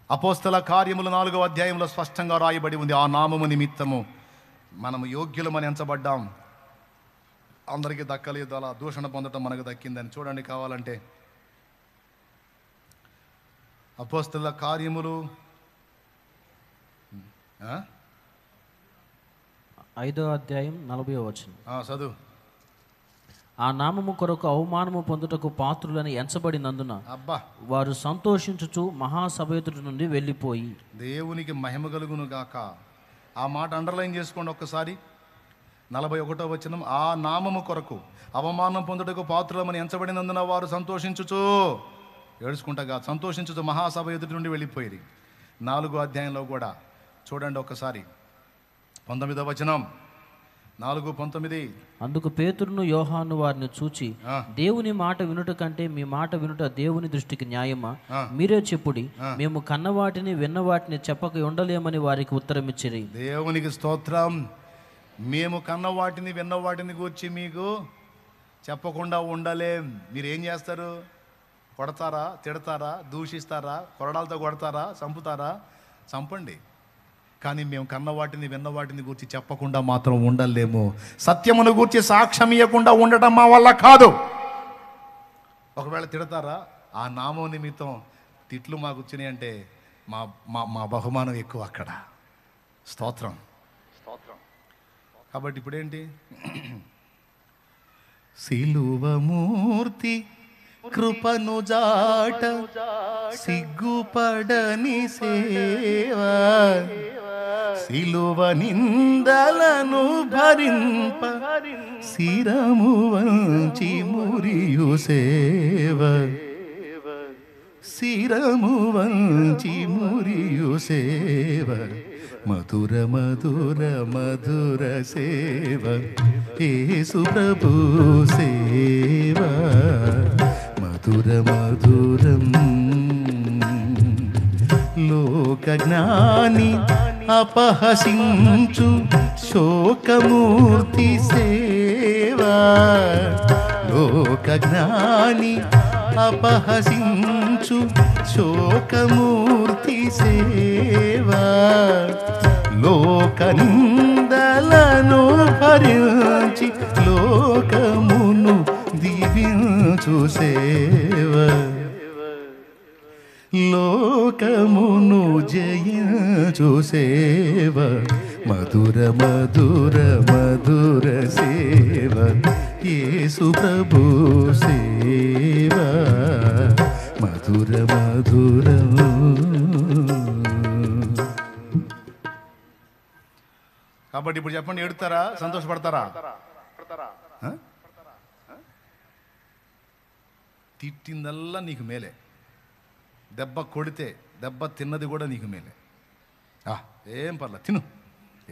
అపోస్తల కార్యములు 4వ అధ్యాయంలో స్పష్టంగా రాయబడి ఉంది, ఆ నామము నిమిత్తము మనము యోగ్యులమని ఎంచబడ్డాం. అందరికీ దక్కలేదు, అలా దూషణ పొందటం మనకు దక్కిందని. చూడండి కావాలంటే అపోస్తల కార్యములు 5వ అధ్యాయం 40వ వచనం. చదువు. ఆ నామము కొరకు అవమానము పొందుటకు పాత్రులని ఎంచబడినందున అబ్బా వారు సంతోషించుచు మహాసభ ఎదుటి నుండి వెళ్ళిపోయి. దేవునికి మహిమ కలుగును గాక. ఆ మాట అండర్లైన్ చేసుకోండి ఒక్కసారి. 41వ వచనం, ఆ నామము కొరకు అవమానం పొందుటకు పాత్రులమని ఎంచబడినందున వారు సంతోషించుచు, ఏడుచుకుంటగా సంతోషించుచు మహాసభ ఎదుటి నుండి వెళ్ళిపోయి. 4వ అధ్యాయంలో కూడా చూడండి ఒక్కసారి, 19వ వచనం, 4:19. అందుకు పేతురును యోహాను వారిని చూచి, దేవుని మాట వినుట కంటే మీ మాట వినుట దేవుని దృష్టికి న్యాయమా? మీరే చెప్పుడి, మేము కన్నవాటిని విన్నవాటిని చెప్పక ఉండలేమని వారికి ఉత్తరం ఇచ్చిరి. దేవునికి స్తోత్రం. మేము కన్నవాటిని విన్నవాటిని గురించి మీకు చెప్పకుండా ఉండలేం. మీరు ఏం చేస్తారు? కొడతారా, తిడతారా, దూషిస్తారా, కొరడాలతో కొడతారా, చంపుతారా? చంపండి. కానీ మేము కన్నవాటిని విన్నవాటిని గురించి చెప్పకుండా మాత్రం ఉండలేము. సత్యమును గురించి సాక్ష్యం ఇవ్వకుండా ఉండటం మా వల్ల కాదు. ఒకవేళ తిడతారా, ఆ నామం నిమిత్తం తిట్లు మాకు వచ్చినాయి అంటే మా మా బహుమానం ఎక్కువ అక్కడ. స్తోత్రం. కాబట్టి ఇప్పుడేంటి? సిలువమూర్తి కృపను జాట సిగ్గుపడని సేవ, సిలువ నిందలను భరింప శిరము వంచి మురియు సేవ, శిరము వంచి మురియు సేవ, మధుర మధుర మధుర సేవ, యేసు ప్రభు సేవ, మధుర మధురం. లోక జ్ఞాని అపహసించు శోకమూర్తి సేవ, లోక జ్ఞాని అపహసించు శోకమూర్తి సేవ, లోక నిందలను భరించి లోకమును దీవించు సేవ, లోకమును జయించు సేవ, మధుర మధుర మధుర సేవ, యేసు ప్రభు సేవ, మధుర మధుర. కాబట్టి ఇప్పుడు చెప్పండి, ఎడుతారా సంతోషపడతారా? తిట్టిందల్లా నీకు మేలే, దెబ్బ కొడితే దెబ్బ తిన్నది కూడా నీకు మేలే. ఏం పర్లేదు, తిను,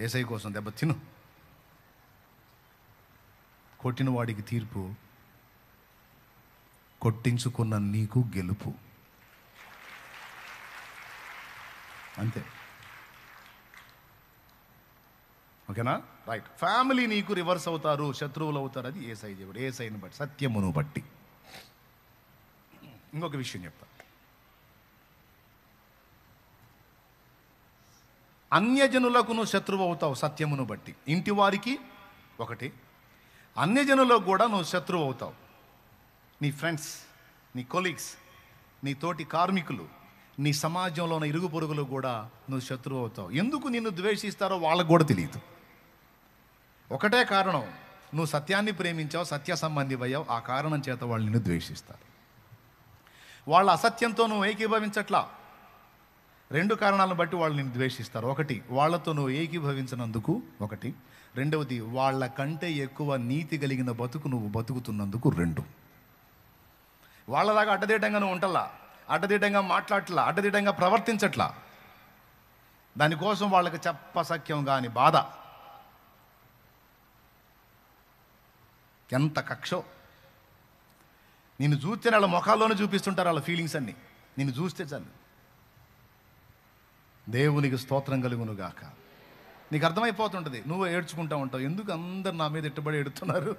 ఏసై కోసం దెబ్బ తిను. కొట్టిన వాడికి తీర్పు, కొట్టించుకున్న నీకు గెలుపు. అంతే, ఓకేనా? రైట్. ఫ్యామిలీ నీకు రివర్స్ అవుతారు, శత్రువులు అవుతారు. అది ఏసై దేవుడు, ఏసైని బట్టి, సత్యమును బట్టి. ఇంకొక విషయం చెప్తా. అన్యజనులకు నువ్వు శత్రువు అవుతావు సత్యమును బట్టి. ఇంటి వారికి ఒకటి, అన్యజనులకు కూడా నువ్వు శత్రువు అవుతావు. నీ ఫ్రెండ్స్, నీ కొలీగ్స్, నీ తోటి కార్మికులు, నీ సమాజంలో ఉన్న ఇరుగు పొరుగులు కూడా నువ్వు శత్రువు అవుతావు. ఎందుకు నిన్ను ద్వేషిస్తారో వాళ్ళకు కూడా తెలియదు. ఒకటే కారణం, నువ్వు సత్యాన్ని ప్రేమించావు, సత్య సంబంధివయ్యావు. ఆ కారణం చేత వాళ్ళు నిన్ను ద్వేషిస్తారు. వాళ్ళ అసత్యంతో నువ్వు ఏకీభవించట్లా. రెండు కారణాలను బట్టి వాళ్ళు నిన్ను ద్వేషిస్తారు. ఒకటి, వాళ్ళతో నువ్వు ఏకీభవించినందుకు ఒకటి. రెండవది, వాళ్ళ కంటే ఎక్కువ నీతి కలిగిన బతుకు నువ్వు బతుకుతున్నందుకు రెండు. వాళ్ళలాగా అడ్డదిడ్డంగా నువ్వు ఉంటల్లా, అడ్డదిడ్డంగా మాట్లాడట్లా, అడ్డదిడ్డంగా ప్రవర్తించట్లా. దానికోసం వాళ్ళకి చెప్పసఖ్యం కాని బాధ. ఎంత కక్షో! నిన్ను చూస్తే వాళ్ళ ముఖాల్లోనే చూపిస్తుంటారు వాళ్ళ ఫీలింగ్స్ అన్నీ. నిన్ను చూస్తే చాలు. దేవునికి స్తోత్రం కలుగును గాక. నీకు అర్థమైపోతుంటుంది, నువ్వు ఏడ్చుకుంటా ఉంటావు. ఎందుకు అందరు నా మీద ఎట్టుబడి ఎడుతున్నారు,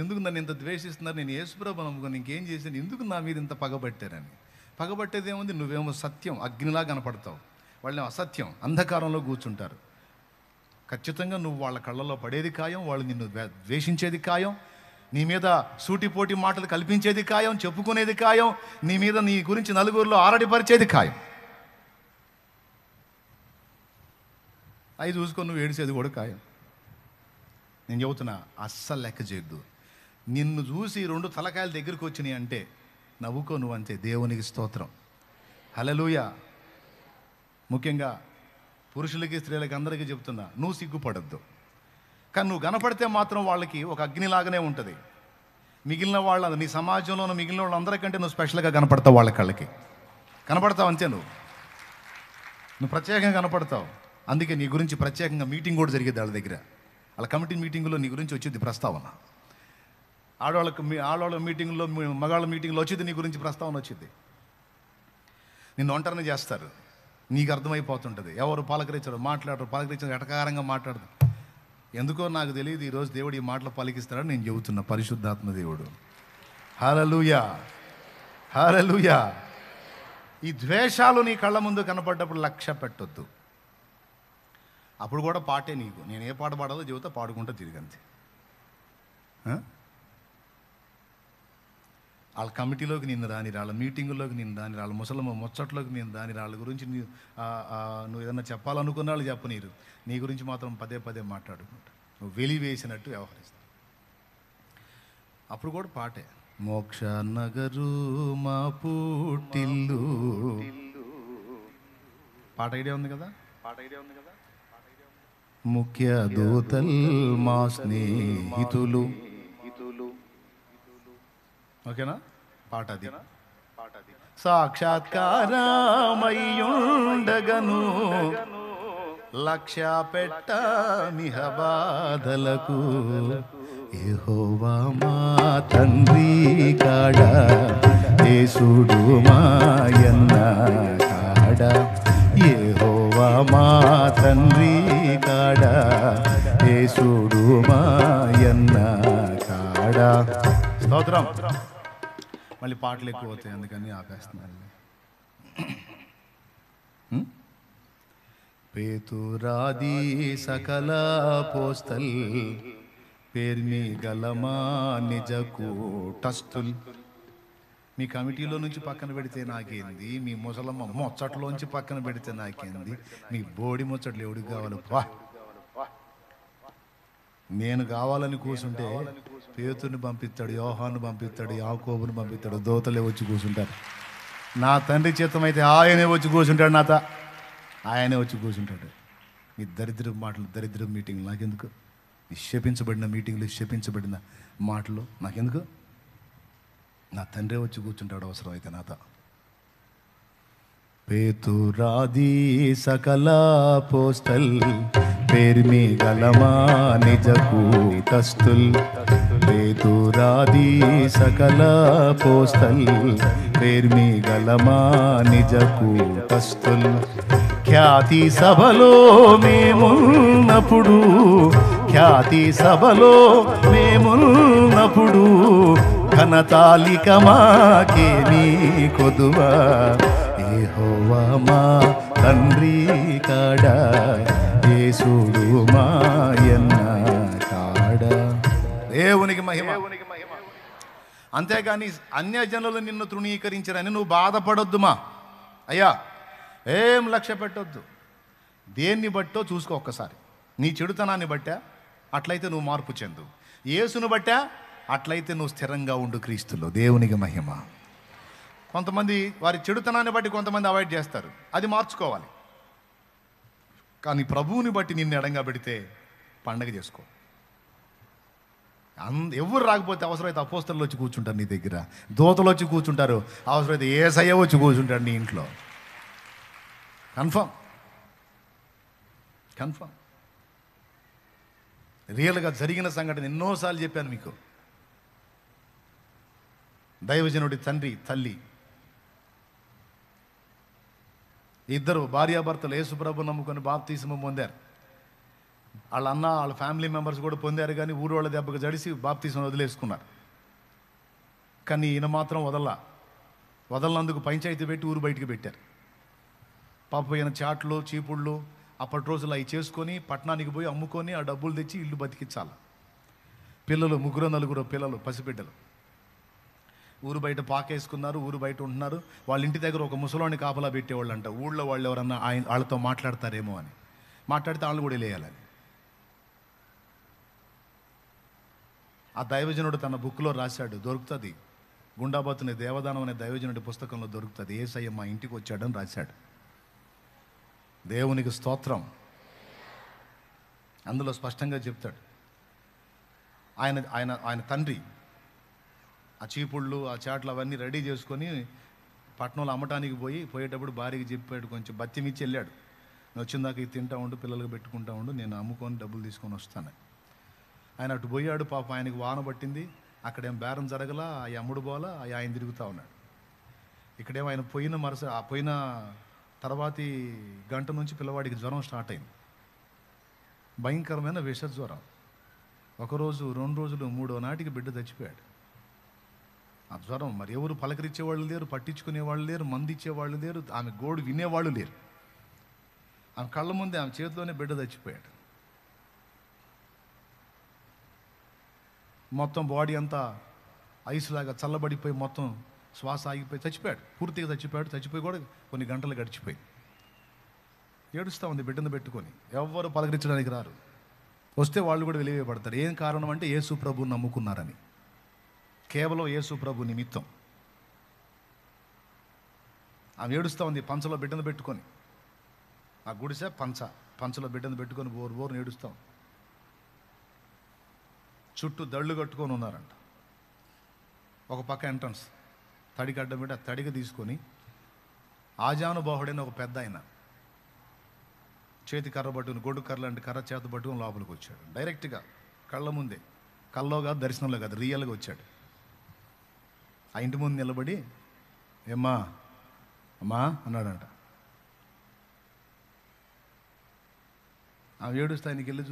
ఎందుకు నన్ను ఇంత ద్వేషిస్తున్నారు, నేను యేసుప్రభువు నమ్ముకొని ఇంకేం చేశాను, ఎందుకు నా మీద ఇంత పగబట్టారని. పగబట్టేది ఏముంది? నువ్వేమో సత్యం, అగ్నిలా కనపడతావు, వాళ్ళేమో అసత్యం, అంధకారంలో కూర్చుంటారు. ఖచ్చితంగా నువ్వు వాళ్ళ కళ్ళలో పడేది ఖాయం, వాళ్ళు నిన్ను ద్వేషించేది ఖాయం, నీ మీద సూటిపోటి మాటలు కల్పించేది ఖాయం, చెప్పుకునేది ఖాయం, నీ మీద నీ గురించి నలుగురిలో ఆరడిపరిచేది ఖాయం. అవి చూసుకొని నువ్వు ఏడిసేది కూడా ఖాయం. నేను చెబుతున్నా, అస్సలు లెక్క చేయొద్దు. నిన్ను చూసి రెండు తలకాయల దగ్గరికి వచ్చినాయి అంటే నవ్వుకో నువ్వు, అంతే. దేవునికి స్తోత్రం, హల్లెలూయా. ముఖ్యంగా పురుషులకి స్త్రీలకి అందరికీ చెప్తున్నా, నువ్వు సిగ్గుపడద్దు. కానీ నువ్వు కనపడితే మాత్రం వాళ్ళకి ఒక అగ్నిలాగానే ఉంటుంది. మిగిలిన వాళ్ళ, నీ సమాజంలో ఉన్న మిగిలిన వాళ్ళందరికంటే నువ్వు స్పెషల్గా కనపడతావు. వాళ్ళ కళ్ళకి కనపడతావు, అంతే. నువ్వు ప్రత్యేకంగా కనపడతావు. అందుకే నీ గురించి ప్రత్యేకంగా మీటింగ్ కూడా జరిగేది వాళ్ళ దగ్గర. వాళ్ళ కమిటీ మీటింగ్లో నీ గురించి వచ్చేది ప్రస్తావన. ఆడవాళ్ళ మీటింగ్లో, మగాళ్ళ మీటింగ్లో వచ్చేది నీ గురించి ప్రస్తావన వచ్చింది. నిన్ను ఒంటరిని చేస్తారు. నీకు అర్థమైపోతుంటుంది. ఎవరు పలకరించరు, మాట్లాడరు, పలకరించారు, ఎటకారంగా మాట్లాడరు. ఎందుకో నాకు తెలియదు, ఈరోజు దేవుడు ఈ మాటలు పలికిస్తాడని నేను చెబుతున్నా. పరిశుద్ధాత్మ దేవుడు. హల్లెలూయా, హల్లెలూయా. ఈ ద్వేషాలు నీ కళ్ళ ముందు కనపడ్డప్పుడు లక్ష్య పెట్టొద్దు. అప్పుడు కూడా పాటే నీకు. నేను ఏ పాట పాడాలో చెబుతా, పాడుకుంటా తిరిగంతే. వాళ్ళ కమిటీలోకి నిన్ను రాని, వాళ్ళ మీటింగుల్లోకి నిన్ను రాని, వాళ్ళ ముసలమ్మ ముచ్చట్లోకి నేను రాని, వాళ్ళ గురించి నువ్వు ఏదన్నా చెప్పాలనుకున్న వాళ్ళు చెప్పనీరు. నీ గురించి మాత్రం పదే పదే మాట్లాడుకుంటా. నువ్వు వెలివేసినట్టు వ్యవహరిస్తావు. అప్పుడు కూడా పాటే. మోక్ష నగరు మా పుట్టిల్లు. పాట ఐడియా ఉంది కదా? ముఖ్య దూతల్ మా స్నేహితులు. ఓకేనా? పాట అది. సాక్షాత్కారమయ్యుండగను లక్ష్య పెట్ట మిహ బాధలకు, యెహోవా మా తండ్రి కాడ, యేసుడు మాయన్న కాడ, యెహోవా మా తండ్రి కాడ, యేసుడు మాయన్న కాడ. స్తోత్రం. మళ్ళీ పాటలు ఎక్కువ అవుతాయి, అందుకని ఆపేస్తున్నాను. పేతురాది సకల పోస్తల్ పేర్మి గలమా నిజ కూటస్థుల్. మీ కమిటీలో నుంచి పక్కన పెడితే నాకేంది, మీ ముసలమ్మ ముచ్చట్లోంచి పక్కన పెడితే నాకేంది, మీ బోడి ముచ్చట్లు ఎవడికి కావాలి? వా, నేను కావాలని కూర్చుంటే పేతుని పంపిస్తాడు, యోహాను పంపిస్తాడు, యాకోబుని పంపిస్తాడు, దోతలే వచ్చి కూర్చుంటారు. నా తండ్రి చిత్తం అయితే ఆయనే వచ్చి కూర్చుంటాడు, ఆయనే వచ్చి కూర్చుంటాడు. మీ దరిద్ర మాటలు, దరిద్ర మీటింగ్లు నాకెందుకు? నిక్షేపించబడిన మీటింగ్లు, నిక్షేపించబడిన మాటలు నాకెందుకు? నా తండ్రే వచ్చి కూర్చుంటాడు అవసరం అయితే నాతో. పేతురాది సకల పోస్తల్ పేర్మి గలమా నిజ కూటస్థుల్. పేతురాది సకల పోస్తల్ పేర్మి గలమా నిజ కూటస్థుల్. ఖ్యాతి సభలో మేమున్నప్పుడు, ఖ్యాతి సభలో మేమున్నప్పుడు, ఘనతాలిక మాకేమీ కొదువా, యెహోవా మా తండ్రి కాడ, యేసుడు మాయన్న కాడ. దేవునికి మహిమ. అంతేగాని అన్యజనులు నిన్ను తృణీకరించరని నువ్వు బాధపడొద్దుమా అయ్యా. ఏం లక్ష్య పెట్టొద్దు. దేన్ని బట్టో చూసుకో ఒక్కసారి. నీ చెడుతనాన్ని బట్టా అట్లయితే నువ్వు మార్పు చెందు. యేసును బట్టా అట్లయితే నువ్వు స్థిరంగా ఉండు క్రీస్తులో. దేవునికి మహిమ. కొంతమంది వారి చెడుతనాన్ని బట్టి కొంతమంది అవాయిడ్ చేస్తారు, అది మార్చుకోవాలి. కానీ ప్రభువుని బట్టి నిన్ను ఎడంగా పెడితే పండగ చేసుకో. ఎవరు రాకపోతే అవసరమైతే అపోస్తలు వచ్చి కూర్చుంటారు నీ దగ్గర, దూతలు వచ్చి కూర్చుంటారు, అవసరమైతే యేసయ్య వచ్చి కూర్చుంటాడు నీ ఇంట్లో. Confirm, confirm. రియల్గా జరిగిన సంఘటన ఎన్నోసార్లు చెప్పాను మీకు. దైవజనుడి తండ్రి తల్లి ఇద్దరు భార్యాభర్తలు యేసుప్రభు నమ్ముకొని బాప్తిస్మం పొందారు. వాళ్ళ అన్న వాళ్ళ ఫ్యామిలీ మెంబర్స్ కూడా పొందారు, కానీ ఊరు వాళ్ళ దెబ్బకు జడిసి బాప్తిస్మం వదిలేసుకున్నారు. కానీ ఈయన మాత్రం వదలనందుకు పంచాయతీ పెట్టి ఊరు బయటికి పెట్టారు. పాప ఈయన చాట్లు చీపుళ్ళు అప్పటి రోజులు అవి చేసుకొని పట్టణానికి పోయి అమ్ముకొని ఆ డబ్బులు తెచ్చి ఇల్లు బతికించాలి. పిల్లలు 3-4 పిల్లలు, పసిబిడ్డలు ఊరు బయట పాకేసుకున్నారు, ఊరు బయట ఉంటున్నారు. వాళ్ళ ఇంటి దగ్గర ఒక ముసలోని కాపలా పెట్టేవాళ్ళు అంట. ఊళ్ళో వాళ్ళు ఎవరన్నా వాళ్ళతో మాట్లాడతారేమో అని, మాట్లాడితే వాళ్ళు కూడా లేయాలని. ఆ దైవజనుడు తన బుక్లో రాశాడు, దొరుకుతుంది. గుండాబతుని దేవదానం అనే దైవజనుడి పుస్తకంలో దొరుకుతుంది. యేసయ్య మా ఇంటికి వచ్చాడని రాశాడు. దేవునికి స్తోత్రం. అందులో స్పష్టంగా చెప్తాడు. ఆయన ఆయన ఆయన తండ్రి ఆ చీపుళ్ళు ఆ చాట్లు అవన్నీ రెడీ చేసుకొని పట్టణంలో అమ్మటానికి పోయేటప్పుడు భార్యకి చెప్పాడు, కొంచెం బత్తిమిచ్చి వెళ్ళాడు, నేను వచ్చిందాక ఇది తింటా ఉండు, పిల్లలకు పెట్టుకుంటా ఉండు, నేను అమ్ముకొని డబ్బులు తీసుకొని వస్తాను. ఆయన అటు పోయాడు. పాప ఆయనకి వాన పట్టింది, అక్కడేం బేరం జరగలా, ఆ అమ్ముడు పోలా, ఆయన తిరుగుతూ ఉన్నాడు. ఇక్కడేమో ఆయన పోయిన తర్వాతి గంట నుంచి పిల్లవాడికి జ్వరం స్టార్ట్ అయింది. భయంకరమైన విష జ్వరం. 1 రోజు 2 రోజులు 3వ నాటికి బిడ్డ చచ్చిపోయాడు. ఆ జ్వరం మరి ఎవరు పలకరించేవాళ్ళు లేరు, పట్టించుకునేవాళ్ళు లేరు, మందు ఇచ్చేవాళ్ళు లేరు, ఆమె గోడు వినేవాళ్ళు లేరు. ఆమె కళ్ళ ముందే ఆమె చేతిలోనే బిడ్డ చచ్చిపోయాడు. మొత్తం బాడీ అంతా ఐస్ లాగా చల్లబడిపోయి మొత్తం శ్వాస ఆగిపోయి చచ్చిపోయాడు. పూర్తిగా చచ్చిపోయాడు. చచ్చిపోయి కూడా కొన్ని గంటలు గడిచిపోయి ఏడుస్తూ ఉంది బిడ్డను పెట్టుకొని. ఎవరు పలకరించడానికి రారు, వస్తే వాళ్ళు కూడా వెలివేయబడతారు. ఏం కారణం అంటే యేసు ప్రభువుని నమ్ముకున్నారని. కేవలం యేసు ప్రభు నిమిత్తం ఆమె ఏడుస్తూ ఉంది పంచలో బిడ్డను పెట్టుకొని. ఆ గుడిసె పంచ పంచలో బిడ్డను పెట్టుకొని బోరు ఏడుస్తాం. చుట్టూ దళ్ళు కట్టుకొని ఉన్నారంట. ఒక పక్క ఎంట్రన్స్ తడికి అడ్డం పెట్టి ఆ తడికి తీసుకొని ఆజానుబాహుడైన ఒక పెద్ద ఆయన చేతి కర్ర పట్టుకుని గొడ్డు కర్ర లాంటి కర్ర చేత పట్టుకుని లోపలికి వచ్చాడు. డైరెక్ట్గా కళ్ళ ముందే, కల్లో కాదు, దర్శనంలో కాదు, రియల్గా వచ్చాడు. ఆ ఇంటి ముందు నిలబడి, ఏమ్మా అమ్మా అన్నాడంట. ఆ ఏడుస్తే ఆయనకి వెళ్ళి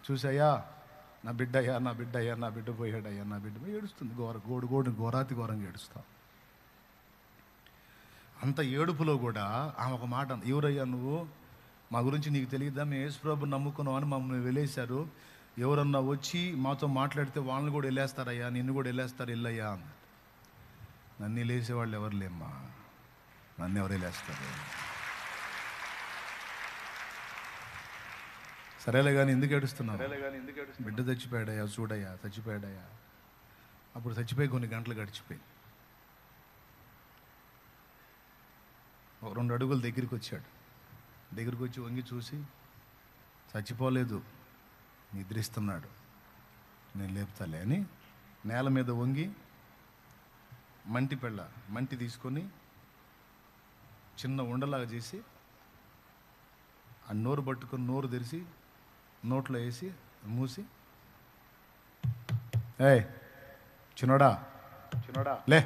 చూసయ్యా నా బిడ్డ పోయాడయ్యా, నా బిడ్డ ఏడుస్తుంది. ఘోరాతి ఘోరంగా ఏడుస్తా. అంత ఏడుపులో కూడా ఆమె ఒక మాట, ఎవరయ్యా నువ్వు, మా గురించి నీకు తెలియదా, మేము యేసుప్రభుని నమ్ముకున్నాం అని మమ్మల్ని వెళ్ళేశారు, ఎవరన్నా వచ్చి మాతో మాట్లాడితే వాళ్ళని కూడా వెళ్ళేస్తారయ్యా, నిన్ను కూడా వెళ్ళేస్తారు, వెళ్ళయ్యా అన్నాడు. నన్ను వెళ్ళేసేవాళ్ళు ఎవరు లేమ్మా, నన్ను ఎవరు వెళ్ళేస్తారు. సరేలే కానీ ఎందుకు ఏడుస్తున్నావు, బిడ్డ చచ్చిపోయాడయ్యా, చూడయ్యా చచ్చిపోయాడయ్యా. అప్పుడు చచ్చిపోయి కొన్ని గంటలు గడిచిపోయి ఒక 2 అడుగులు దగ్గరికి వచ్చాడు. దగ్గరికి వచ్చి వంగి చూసి, చచ్చిపోలేదు, నిద్రిస్తున్నాడు, నేను లేపుతాలే అని నేల మీద వంగి మంటి తీసుకొని చిన్న ఉండలాగా చేసి ఆ నోరు పట్టుకొని నోరు తెరిచి నోట్లో వేసి మూసి, ఏయ్ చిన్నోడా లే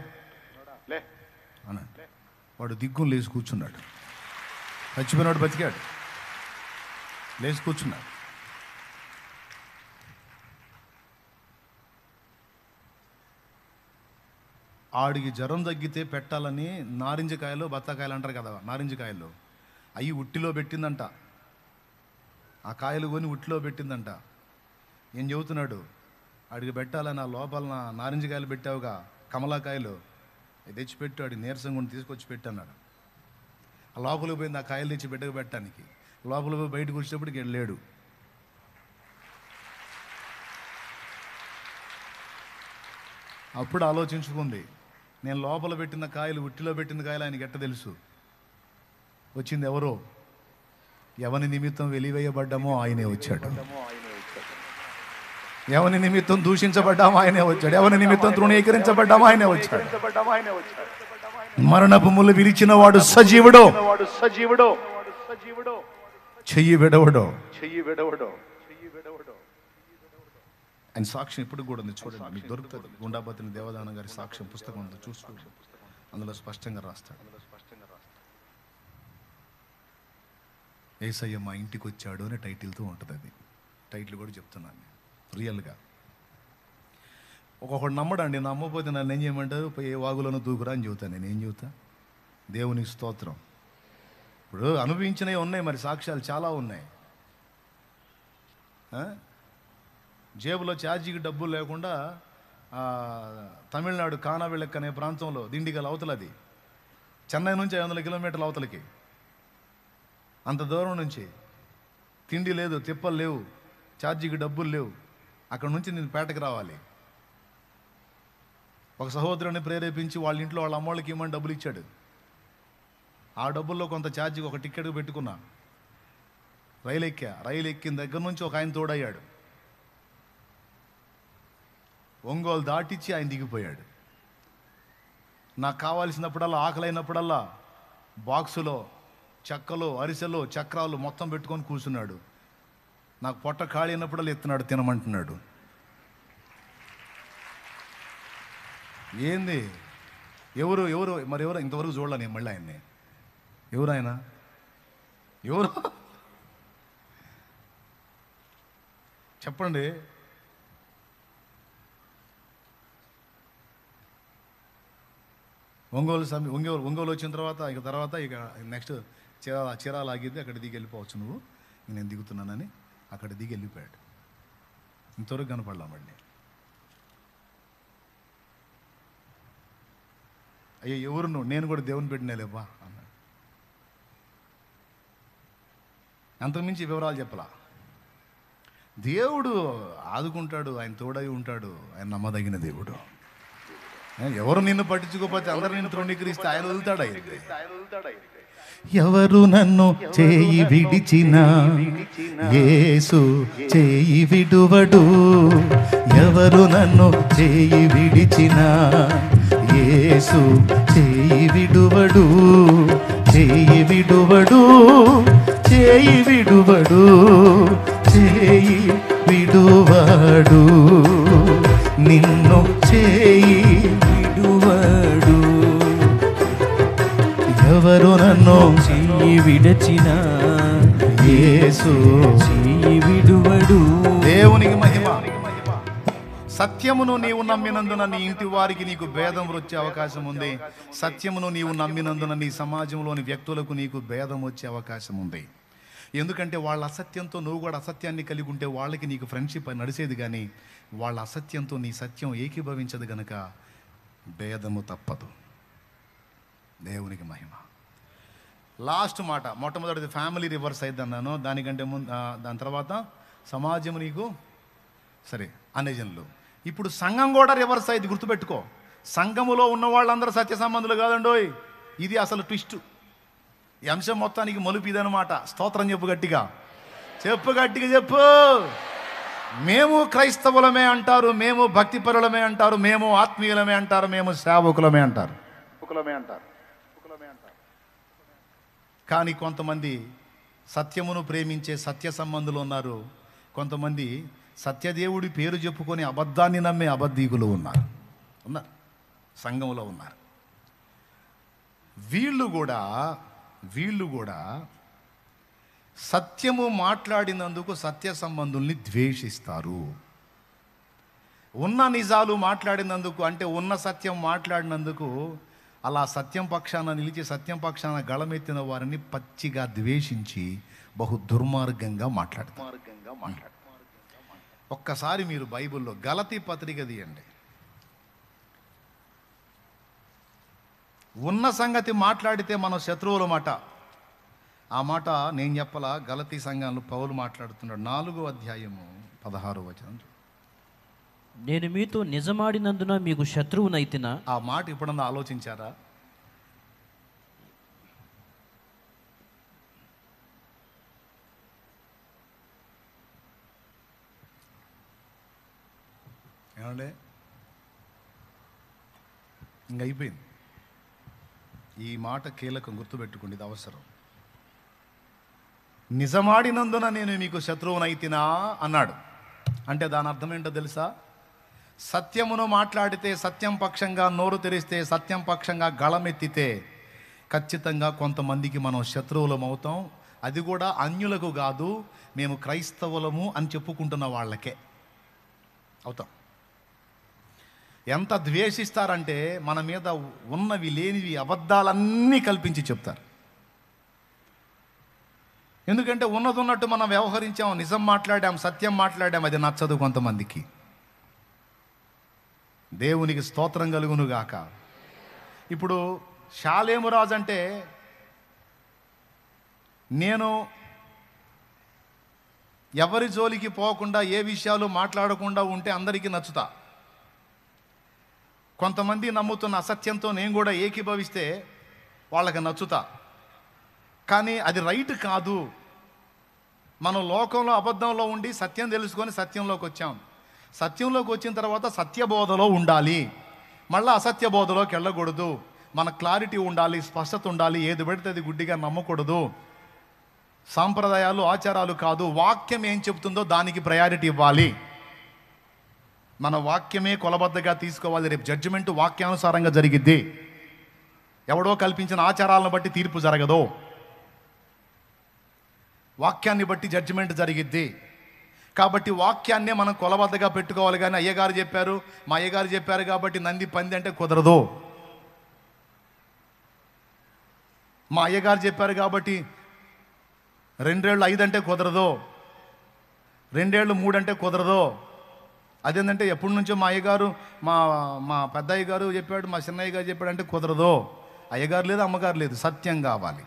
అన్నాడు. వాడు దిగ్గును లేచి కూర్చున్నాడు. చచ్చిపోయినాడు బతికాడు, లేచి కూర్చున్నాడు. ఆడికి జ్వరం తగ్గితే పెట్టాలని నారింజకాయలు బత్తాకాయలు అంటారు కదా, నారింజకాయలు అవి ఉట్టిలో పెట్టిందంట. ఆ కాయలు కొని ఉట్టిలో పెట్టిందంట. ఏం చెబుతున్నాడు, ఆడికి పెట్టాలని ఆ లోపల నారింజకాయలు పెట్టావుగా, కమలాకాయలు తెచ్చిపెట్టు, ఆడికి నీరసంగా ఉండి తీసుకొచ్చి పెట్టన్నాడు. ఆ లోపలికి పోయింది ఆ కాయలు తెచ్చి బిడ్డకు పెట్టడానికి. లోపలికి పోయి బయటకు వచ్చేటప్పటికి లేడు. అప్పుడు ఆలోచించుకుంది, నేను లోపల పెట్టిన కాయలు ఉట్టిలో పెట్టిన కాయలు ఆయనకి ఎట్ట తెలుసు. వచ్చింది ఎవరో, ఎవని నిమిత్తం వెలివేయబడ్డామో ఆయనే వచ్చాడు, ఎవని నిమిత్తం దూషించబడ్డామో ఆయనే వచ్చాడు, ఎవని నిమిత్తం తృణీకరించబడ్డామో ఆయనే వచ్చాడు. మరణపు ముళ్ళు విరిచిన వాడు సజీవుడో, చెయ్యి విడవడో. ఆయన సాక్ష్యం ఇప్పుడు కూడా ఉంది, చూడండి, మీకు దొరుకుతుంది. గుండాబతిని దేవదానం గారి సాక్ష్యం పుస్తకం ఉంది, చూస్తూ అందులో స్పష్టంగా రాస్తాడు. యేసయ్య మా ఇంటికి వచ్చాడు అని టైటిల్తో ఉంటుంది. అది టైటిల్ కూడా చెప్తున్నాను రియల్గా. ఒక్కొక్కడు నమ్మడండి, నమ్మకపోతే నన్ను ఏం చేయమంటారు, ఏ వాగులోనూ దూకురా అని చెబుతాను. నేను ఏం చెబుతా, దేవునికి స్తోత్రం. ఇప్పుడు అనుభవించినవి ఉన్నాయి, మరి సాక్ష్యాలు చాలా ఉన్నాయి. జేబులో ఛార్జీకి డబ్బులు లేకుండా తమిళనాడు కానావిళక్ అనే ప్రాంతంలో, దిండిగల అవతలది, చెన్నై నుంచి 500 కిలోమీటర్ల అవతలకి, అంత దూరం నుంచి తిండి లేదు, తిప్పలు లేవు, ఛార్జీకి డబ్బులు లేవు. అక్కడ నుంచి నేను పేటకు రావాలి. ఒక సహోదరుని ప్రేరేపించి వాళ్ళ ఇంట్లో వాళ్ళ అమ్మోళ్ళకి ఇవ్వమని డబ్బులు ఇచ్చాడు. ఆ డబ్బుల్లో కొంత ఛార్జీకి ఒక టికెట్ పెట్టుకున్నా, రైలు ఎక్కిన దగ్గర నుంచి ఒక ఆయన తోడయ్యాడు. ఒంగోలు దాటిచ్చి ఆయన దిగిపోయాడు. నాకు కావాల్సినప్పుడల్లా, ఆకలైనప్పుడల్లా బాక్సులో చెక్కలు, అరిసెలు, చక్రాలు మొత్తం పెట్టుకొని కూర్చున్నాడు. నాకు పొట్ట ఖాళీ అయినప్పుడల్లా ఎత్తున్నాడు, తినమంటున్నాడు. ఏంది, ఎవరు ఇంతవరకు చూడలే నేను మళ్ళీ ఆయన్ని. ఎవరు ఆయన, ఎవరు చెప్పండి. ఒంగోలు వచ్చిన తర్వాత ఇక నెక్స్ట్ చీరాల ఆగిద్ది, అక్కడ దిగి వెళ్ళిపోవచ్చు నువ్వు, నేను దిగుతున్నానని అక్కడ దిగి వెళ్ళిపోయాడు. ఇంతవరకు కనపడలామండి. అయ్యో ఎవరు నువ్వు, నేను కూడా దేవుని పెట్టినలేవా అన్నాడు. అంతకుమించి వివరాలు చెప్పలా. దేవుడు ఆదుకుంటాడు, ఆయన తోడై ఉంటాడు, ఆయన నమ్మదగిన దేవుడు. ఎవరు నిన్ను పట్టించుకోకపోతే అందరు నిన్ను తృణీకరిస్తే ఆయన వదులుతాడు. ఎవరు నన్ను చేయి విడిచిన యేసు చేయి విడువడు. ఎవరు నన్ను చేయి విడిచిన యేసు చేయి విడువడు. చేయి విడువడు, చేయి విడువడు, చేయి విడువడు. నిన్ను చేయి విడువడు. ఎవరు నన్ను చెయ్యి విడచిన యేసు చెయ్యి విడువడు. దేవునికి మహిమ. సత్యమును నీవు నమ్మినందున నీ ఇంటి వారికి నీకు భేదం వచ్చే అవకాశం ఉంది. సత్యమును నీవు నమ్మినందున నీ సమాజంలోని వ్యక్తులకు నీకు భేదం వచ్చే అవకాశం ఉంది. ఎందుకంటే వాళ్ళ అసత్యంతో నువ్వు కూడా అసత్యాన్ని కలిగి ఉంటే వాళ్ళకి నీకు ఫ్రెండ్షిప్ నడిచేది, కానీ వాళ్ళ అసత్యంతో నీ సత్యం ఏకీభవించదు గనక భేదము తప్పదు. దేవునికి మహిమ. లాస్ట్ మాట, మొట్టమొదటిది ఫ్యామిలీ రివర్స్ అయింది అన్నాను. దానికంటే ముందు దాని తర్వాత సమాజం నీకు సరే అనేజనులు. ఇప్పుడు సంఘం కూడా రివర్స్ అయింది, గుర్తుపెట్టుకో. సంఘములో ఉన్న వాళ్ళందరూ సత్య సంబంధులు కాదండోయ్. ఇది అసలు ట్విస్ట్. ఈ అంశం మొత్తానికి మలుపు ఇదనమాట. స్తోత్రం చెప్పు గట్టిగా, చెప్పు గట్టిగా చెప్పు. మేము క్రైస్తవులమే అంటారు, మేము భక్తిపరులమే అంటారు, మేము ఆత్మీయులమే అంటారు, మేము సేవకులమే అంటారు. కానీ కొంతమంది సత్యమును ప్రేమించే సత్య సంబంధులు ఉన్నారు. కొంతమంది సత్యదేవుడి పేరు చెప్పుకొని అబద్ధాన్ని నమ్మే అబద్ధీకులు ఉన్నారు. సంఘంలో ఉన్నారు. వీళ్ళు కూడా సత్యము మాట్లాడినందుకు సత్య సంబంధుల్ని ద్వేషిస్తారు. ఉన్న నిజాలు మాట్లాడినందుకు, అంటే ఉన్న సత్యం మాట్లాడినందుకు అలా సత్యం పక్షాన నిలిచి సత్యం పక్షాన గళమెత్తిన వారిని పచ్చిగా ద్వేషించి బహు దుర్మార్గంగా మాట్లాడతారు. ఒక్కసారి మీరు బైబిల్లో గలతీ పత్రిక తీయండి. ఉన్న సంగతి మాట్లాడితే మనం శత్రువుల మాట. ఆ మాట నేను చెప్పలా, గలతీ సంఘంలో పౌలు మాట్లాడుతున్నాడు. 4వ అధ్యాయము 16వ వచనం. నేను మీతో నిజమాడినందున మీకు శత్రువునైతినా. ఆ మాట ఎప్పుడన్నా ఆలోచించారా? ఏమండే, ఇంక అయిపోయింది. ఈ మాట కీలకం, గుర్తుపెట్టుకోండి, ఇది అవసరం. నిజమాడినందున నేను మీకు శత్రువునైతినా అన్నాడు. అంటే దాని అర్థం ఏంటో తెలుసా? సత్యమును మాట్లాడితే, సత్యం పక్షంగా నోరు తెరిస్తే, సత్యం పక్షంగా గళమెత్తితే ఖచ్చితంగా కొంతమందికి మనం శత్రువులం అవుతాం. అది కూడా అన్యులకు కాదు, మేము క్రైస్తవులము అని చెప్పుకుంటున్న వాళ్ళకే అవుతాం. ఎంత ద్వేషిస్తారంటే మన మీద ఉన్నవి లేనివి అబద్ధాలన్నీ కల్పించి చెప్తారు. ఎందుకంటే ఉన్నది ఉన్నట్టు మనం వ్యవహరించాం, నిజం మాట్లాడాం, సత్యం మాట్లాడాం, అది నచ్చదు కొంతమందికి. దేవునికి స్తోత్రం కలుగునుగాక. ఇప్పుడు షాలేము రాజు అంటే, నేను ఎవరి జోలికి పోకుండా ఏ విషయాలు మాట్లాడకుండా ఉంటే అందరికీ నచ్చుతా. కొంతమంది నమ్ముతున్న అసత్యంతో నేను కూడా ఏకీభవిస్తే వాళ్ళకి నచ్చుతా. కానీ అది రైట్ కాదు. మనం లోకంలో అబద్ధంలో ఉండి సత్యం తెలుసుకొని సత్యంలోకి వచ్చాం. సత్యంలోకి వచ్చిన తర్వాత సత్యబోధలో ఉండాలి, మళ్ళీ అసత్య బోధలోకి వెళ్ళకూడదు. మన క్లారిటీ ఉండాలి, స్పష్టత ఉండాలి. ఏది పెడితే అది గుడ్డిగా నమ్మకూడదు. సాంప్రదాయాలు, ఆచారాలు కాదు, వాక్యం ఏం చెప్తుందో దానికి ప్రయారిటీ ఇవ్వాలి. మన వాక్యమే కొలబద్దగా తీసుకోవాలి. రేపు జడ్జిమెంట్ వాక్యానుసారంగా జరిగిద్ది. ఎవడో కల్పించిన ఆచారాలను బట్టి తీర్పు జరగదు. వాక్యాన్ని బట్టి జడ్జిమెంట్ జరిగిద్ది. కాబట్టి వాక్యాన్నే మనం కొలబద్దగా పెట్టుకోవాలి. కానీ అయ్యగారు చెప్పారు, మా అయ్యగారు చెప్పారు కాబట్టి నంది పంది అంటే కుదరదు. మా అయ్యగారు చెప్పారు కాబట్టి 2 ఏళ్ళు 5 అంటే కుదరదు, 2 ఏళ్ళు 3 అంటే కుదరదు. అదేంటంటే ఎప్పటి నుంచో మా అయ్యగారు, మా పెద్ద అయ్యగారు చెప్పాడు, మా చిన్న అయ్యగారు చెప్పాడు అంటే కుదరదు. అయ్యగారు లేదు, అమ్మగారు లేదు, సత్యం కావాలి.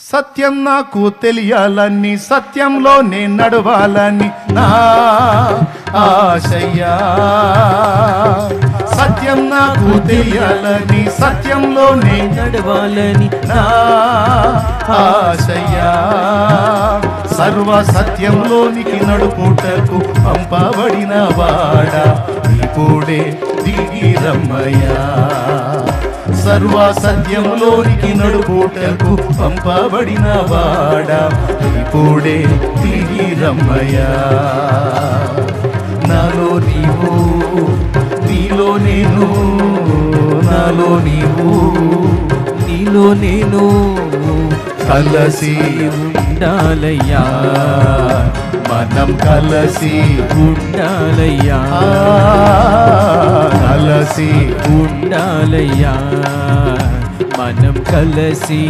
సత్యం నాకు తెలియాలని, సత్యంలో నేను నడవాలని నా ఆశయ్యా. సత్యం నాకు తెలియాలని, సత్యంలో నేను నడవాలని నా ఆశయ్యా. సర్వ సత్యంలోనికి నడుపుటకు పంపబడిన వాడా, ఇప్పుడే దిగి రమ్మయ్యా. సర్వ సత్యంలోనికి నడుపుటకు పంపబడిన వాడా, ఇప్పుడే దిగి రమ్మయ్యా. నాలో నీవు, నీలో నేను, నాలో నీవు, నీలో నేను కలసి ఉండాలయ్యా, మనం కలసి ఉండాలయ్యా, కలసి ఉండాలయ్యా, మనం కలిసి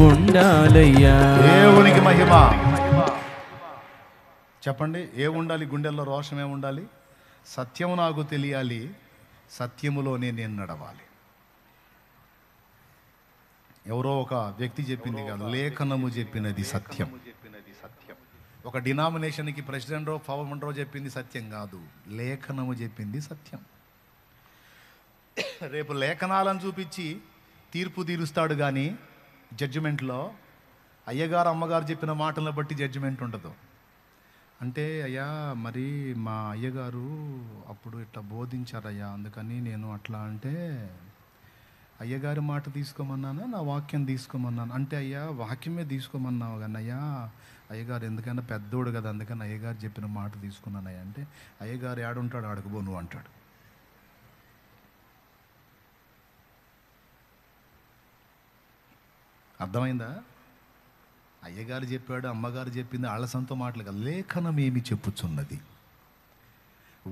ఉండాలయ్యా. దేవునికి మహిమ. చెప్పండి, ఏ ఉండాలి గుండెల్లో? రోషం ఏముండాలి? సత్యము నాకు తెలియాలి, సత్యములోనే నేను నడవాలి. ఎవరో ఒక వ్యక్తి చెప్పింది కాదు, లేఖనము చెప్పినది సత్యం. ఒక డినామినేషన్కి ప్రెసిడెంటో ఫౌండరో చెప్పింది సత్యం కాదు, లేఖనము చెప్పింది సత్యం. రేపు లేఖనాలను చూపించి తీర్పు తీరుస్తాడు కానీ జడ్జిమెంట్లో అయ్యగారు అమ్మగారు చెప్పిన మాటలను బట్టి జడ్జిమెంట్ ఉండదు. అంటే అయ్యా మరి మా అయ్యగారు అప్పుడు ఇట్లా బోధించారయ్యా, అందుకని నేను అట్లా అంటే అయ్యగారి మాట తీసుకోమన్నానా, నా వాక్యం తీసుకోమన్నాను అంటే, అయ్యా వాక్యమే తీసుకోమన్నావు కానీ అయ్యా అయ్యగారు ఎందుకైనా పెద్దోడు కదా, అందుకని అయ్యగారు చెప్పిన మాట తీసుకున్నానయ్యా అంటే, అయ్యగారు ఏడుంటాడు అడగబో నువ్వు అంటాడు. అర్థమైందా? అయ్యగారు చెప్పాడు, అమ్మగారు చెప్పింది వాళ్ళ సొంత మాటలు కదా. లేఖనం ఏమి చెప్పుచున్నది,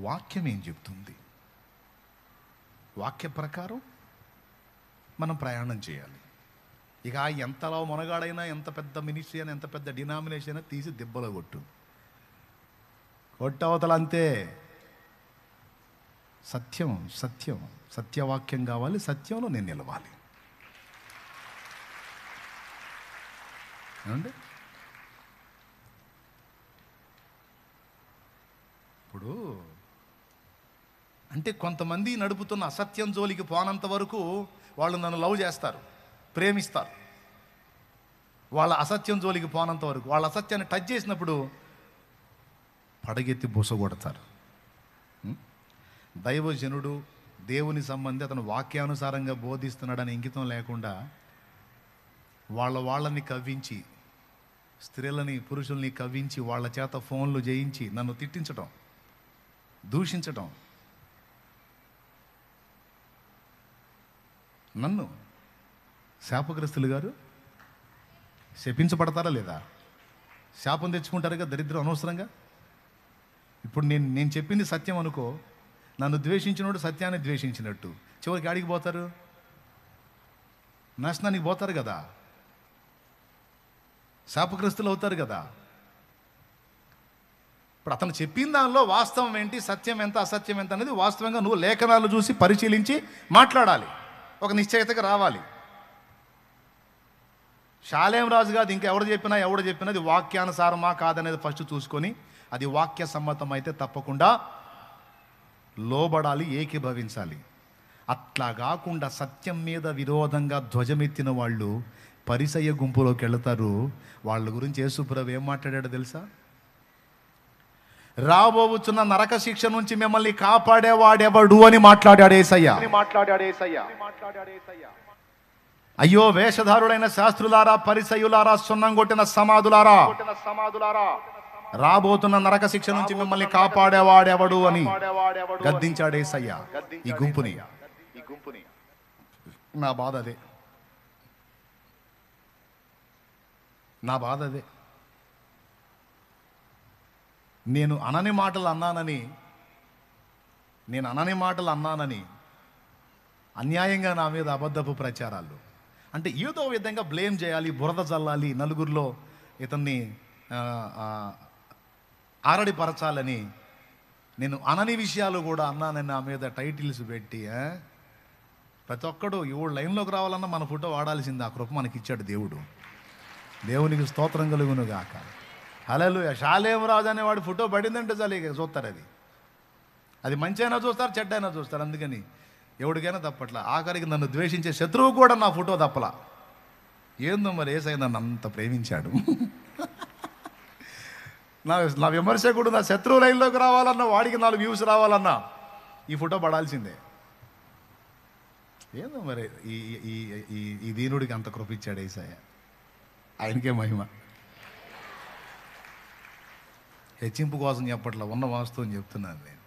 వాక్యం ఏం చెప్తుంది, వాక్య ప్రకారం మనం ప్రయాణం చేయాలి. ఇక ఎంతలా మొనగాడైనా, ఎంత పెద్ద మినిస్ట్రీ అయినా, ఎంత పెద్ద డినామినేషన్ అయినా తీసి దెబ్బలో కొట్టవతల అంతే. సత్యం సత్యం సత్యవాక్యం కావాలి, సత్యంలో నేను నిలవాలి. ఏమండి? ఇప్పుడు అంటే కొంతమంది నడుపుతున్న అసత్యం జోలికి పోనంత వరకు వాళ్ళు నన్ను లవ్ చేస్తారు, ప్రేమిస్తారు. వాళ్ళ అసత్యం జోలికి పోనంత వరకు, వాళ్ళ అసత్యాన్ని టచ్ చేసినప్పుడు పడగెత్తి బుసగొడతారు. దైవజనుడు, దేవుని సంబంధి, అతను వాక్యానుసారంగా బోధిస్తున్నాడని ఇంకితం లేకుండా వాళ్ళని కవ్వించి, స్త్రీలని పురుషుల్ని కవ్వించి, వాళ్ళ చేత ఫోన్లు చేయించి నన్ను తిట్టించటం, దూషించటం. నన్ను శాపగ్రస్తులు గారు శపించబడతారా లేదా? శాపం తెచ్చుకుంటారుగా దరిద్రం అనవసరంగా. ఇప్పుడు నేను చెప్పింది సత్యం అనుకో, నన్ను ద్వేషించినోడు సత్యాన్ని ద్వేషించినట్టు చివరికి ఆడికి పోతారు, నాశనానికి పోతారు కదా, శాపగ్రస్తులు అవుతారు కదా. ఇప్పుడు అతను చెప్పిన దానిలో వాస్తవం ఏంటి, సత్యం ఎంత, అసత్యం ఎంత అనేది వాస్తవంగా నువ్వు లేఖనాలు చూసి పరిశీలించి మాట్లాడాలి, ఒక నిశ్చయితగా రావాలి. షాలేం రాజు కాదు, ఇంకెవరు చెప్పినా ఎవడు చెప్పినా అది వాక్యానుసారమా కాదనేది ఫస్ట్ చూసుకొని, అది వాక్య సమ్మతం అయితే తప్పకుండా లోబడాలి, ఏకీభవించాలి. అట్లా కాకుండా సత్యం మీద విరోధంగా ధ్వజమెత్తిన వాళ్ళు పరిసయ్య గుంపులోకి వెళతారు. వాళ్ళ గురించి యేసుప్రభు ఏం మాట్లాడాడో తెలుసా? రాబోతున్న నరక శిక్ష నుంచి మిమ్మల్ని కాపాడేవాడెవడు అని మాట్లాడాడు యేసయ్య. అయ్యో వేషధారుడైన శాస్త్రులారా, పరిసయ్యులారా, సున్నం కొట్టిన సమాధులారా, రాబోతున్న నరక శిక్ష నుంచి మిమ్మల్ని కాపాడేవాడెవడు అని గద్దించాడు యేసయ్య ఈ గుంపుని. నా బాధ అదే, నా బాధ అదే. నేను అనని మాటలు అన్నానని అన్యాయంగా నా మీద అబద్ధపు ప్రచారాలు, అంటే ఏదో విధంగా బ్లేమ్ చేయాలి, బురద చల్లాలి, నలుగురిలో ఇతన్ని ఆరడిపరచాలని నేను అనని విషయాలు కూడా అన్నానని నా మీద టైటిల్స్ పెట్టి, ప్రతి ఒక్కడు ఎవడు లైన్లోకి రావాలన్నా మన ఫోటో వాడాల్సింది. ఆ కృప మనకి ఇచ్చాడు దేవుడు. దేవునికి స్తోత్రం కలుగును గాక. హల్లెలూయా. షాలేం రాజు అనేవాడు ఫోటో పడిందంటే చాలు ఇక చూస్తారు. అది మంచి అయినా చూస్తారు, చెడ్డ అయినా చూస్తారు. అందుకని ఎవడికైనా తప్పట్లా. ఆఖరికి నన్ను ద్వేషించే శత్రువు కూడా నా ఫోటో తప్పలా. ఏందో మరి యేసయ్య నన్ను అంత ప్రేమించాడు. నా విమర్శకుడు నా శత్రువు లైన్లోకి రావాలన్నా, వాడికి 4 వ్యూస్ రావాలన్నా ఈ ఫోటో పడాల్సిందే. ఏందో మరి ఈ దీనుడికి అంత కృపించాడు యేసయ్య. ఆయనకే మహిమ. హెచ్చింపు కోసం చెప్పట్లా, ఉన్న వాస్తవం చెప్తున్నాను నేను.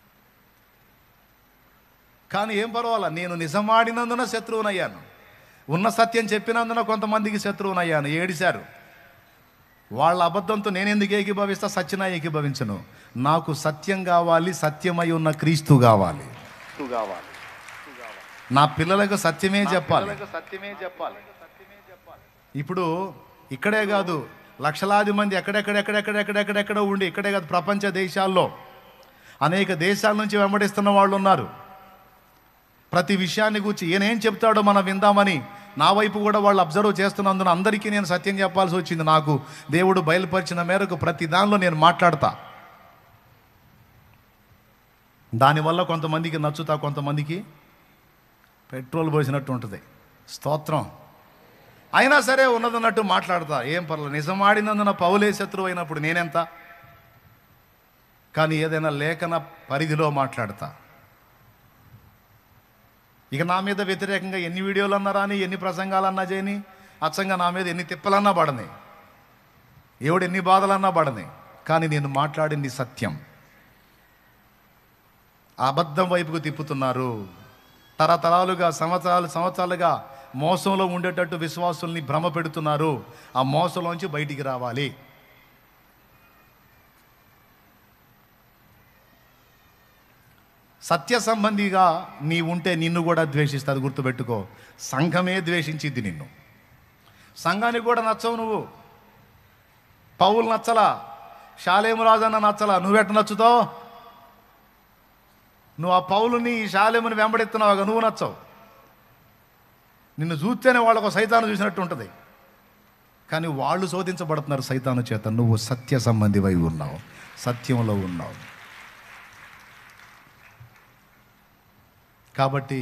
కానీ ఏం పర్వాలా, నేను నిజమాడినందున శత్రువునయ్యాను, ఉన్న సత్యం చెప్పినందున కొంతమందికి శత్రువునయ్యాను. ఏడిశారు. వాళ్ళ అబద్ధంతో నేను ఎందుకు ఏకీభవిస్తా? సత్యనా ఏకీభవించను. నాకు సత్యం కావాలి, సత్యమై ఉన్న క్రీస్తు కావాలి. నా పిల్లలకు సత్యమే చెప్పాలి. ఇప్పుడు ఇక్కడే కాదు, లక్షలాది మంది ఎక్కడెక్కడెక్కడెక్కడెక్కడెక్కడెక్కడ ఉండి, ఇక్కడే కాదు ప్రపంచ దేశాల్లో అనేక దేశాల నుంచి వెంబడిస్తున్న వాళ్ళు ఉన్నారు. ప్రతి విషయాన్ని గురించి ఈయనేం చెప్తాడో మనం విందామని నా వైపు కూడా వాళ్ళు అబ్జర్వ్ చేస్తున్నందున అందరికీ నేను సత్యం చెప్పాల్సి వచ్చింది. నాకు దేవుడు బయలుపరిచిన మేరకు ప్రతి దానిలో నేను మాట్లాడతా. దానివల్ల కొంతమందికి నచ్చుతా, కొంతమందికి పెట్రోల్ పోసినట్టు ఉంటుంది. స్తోత్రం. అయినా సరే ఉన్నదన్నట్టు మాట్లాడతా, ఏం పర్లేదు. నిజమాడినందున పౌలే శత్రువు అయినప్పుడు నేనెంత? కానీ ఏదైనా లేఖన పరిధిలో మాట్లాడతా. ఇక నా మీద వ్యతిరేకంగా ఎన్ని వీడియోలు అన్నా రాని, ఎన్ని ప్రసంగాలన్నా చేయని, అచ్చంగా నా మీద ఎన్ని తిప్పలన్నా పడని, ఎవడు ఎన్ని బాధలన్నా పడని, కానీ నేను మాట్లాడింది సత్యం. అబద్ధం వైపుకు తిప్పుతున్నారు. తరతరాలుగా సంవత్సరాలుగా మోసంలో ఉండేటట్టు విశ్వాసుల్ని భ్రమ పెడుతున్నారు. ఆ మోసంలోంచి బయటికి రావాలి. సత్య సంబంధిగా నీ ఉంటే నిన్ను కూడా ద్వేషిస్తుంది, గుర్తుపెట్టుకో. సంఘమే ద్వేషించిద్ది నిన్ను. సంఘానికి కూడా నచ్చవు నువ్వు. పౌలు నచ్చలా, షాలేము రాజన్న నచ్చలా, నువ్వెట్ట నచ్చుతావు? నువ్వు ఆ పౌలుని షాలేముని వెంబడిస్తున్నావుగా, నువ్వు నచ్చవు. నిన్ను చూస్తేనే వాళ్ళకు సైతాను చూసినట్టు ఉంటుంది. కానీ వాళ్ళు శోధించబడుతున్నారు సైతాను చేత. నువ్వు సత్య సంబంధివై ఉన్నావు, సత్యంలో ఉన్నావు. కాబట్టి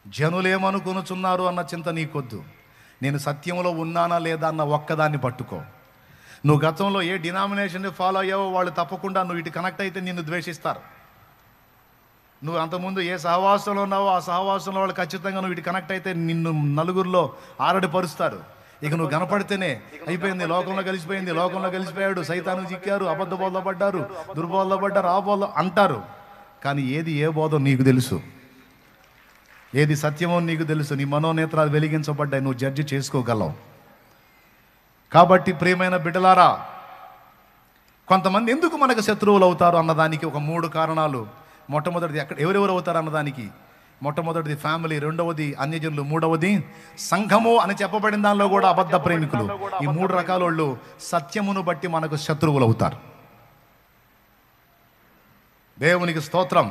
జనులేమనుకొనుచున్నారు అన్న చింత నీకొద్దు. నేను సత్యంలో ఉన్నానా లేదా అన్న ఒక్కదాన్ని పట్టుకో. నువ్వు గతంలో ఏ డినామినేషన్ని ఫాలో అయ్యావో వాళ్ళు తప్పకుండా నువ్వు ఇటు కనెక్ట్ అయితే నిన్ను ద్వేషిస్తారు. నువ్వు అంతకుముందు ఏ సహవాసంలో ఉన్నావో ఆ సహవాసంలో వాళ్ళు ఖచ్చితంగా నువ్వు ఇటు కనెక్ట్ అయితే నిన్ను నలుగురిలో ఆరడిపరుస్తారు. ఇక నువ్వు కనపడితేనే అయిపోయింది, లోకంలో కలిసిపోయింది, లోకంలో కలిసిపోయాడు, సైతాను చిక్కారు, అబద్ధ బోధ పడ్డారు, దుర్బోధ పడ్డారు, ఆ బోధ అంటారు. కానీ ఏది ఏ బోధో నీకు తెలుసు, ఏది సత్యమో నీకు తెలుసు. నీ మనోనేత్రాలు వెలిగించబడ్డాయి, నువ్వు జడ్జి చేసుకోగలవు. కాబట్టి ప్రియమైన బిడ్డలారా, కొంతమంది ఎందుకు మనకు శత్రువులు అవుతారు అన్నదానికి ఒక 3 కారణాలు. మొట్టమొదటిది ఎవరెవరు అవుతారు అన్నదానికి మొట్టమొదటిది ఫ్యామిలీ, రెండవది అన్యజనులు, మూడవది సంఘము అని చెప్పబడిన దానిలో కూడా అబద్ధ ప్రేమికులు. ఈ 3 రకాల వాళ్ళు సత్యమును బట్టి మనకు శత్రువులు అవుతారు. దేవునికి స్తోత్రం.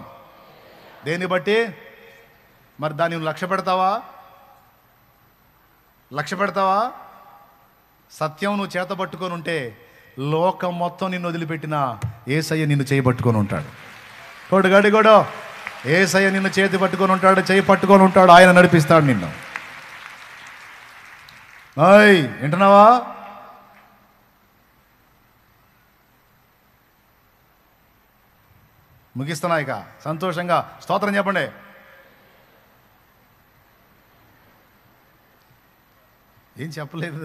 దేన్ని బట్టి? మరి దాన్ని నువ్వు లక్ష్య పెడతావా? సత్యం నువ్వు చేత పట్టుకొని ఉంటే లోకం మొత్తం నిన్ను వదిలిపెట్టిన యేసయ్య నిన్ను చేయి పట్టుకొని ఉంటాడు. గడిగడో యేసయ్య నిన్ను చేతి పట్టుకొని ఉంటాడు, చేయి పట్టుకొని ఉంటాడు. ఆయన నడిపిస్తాడు నిన్ను. వింటున్నావా? ముగిస్తున్నా ఇక. సంతోషంగా స్తోత్రం చెప్పండి. ఏం చెప్పలేదు.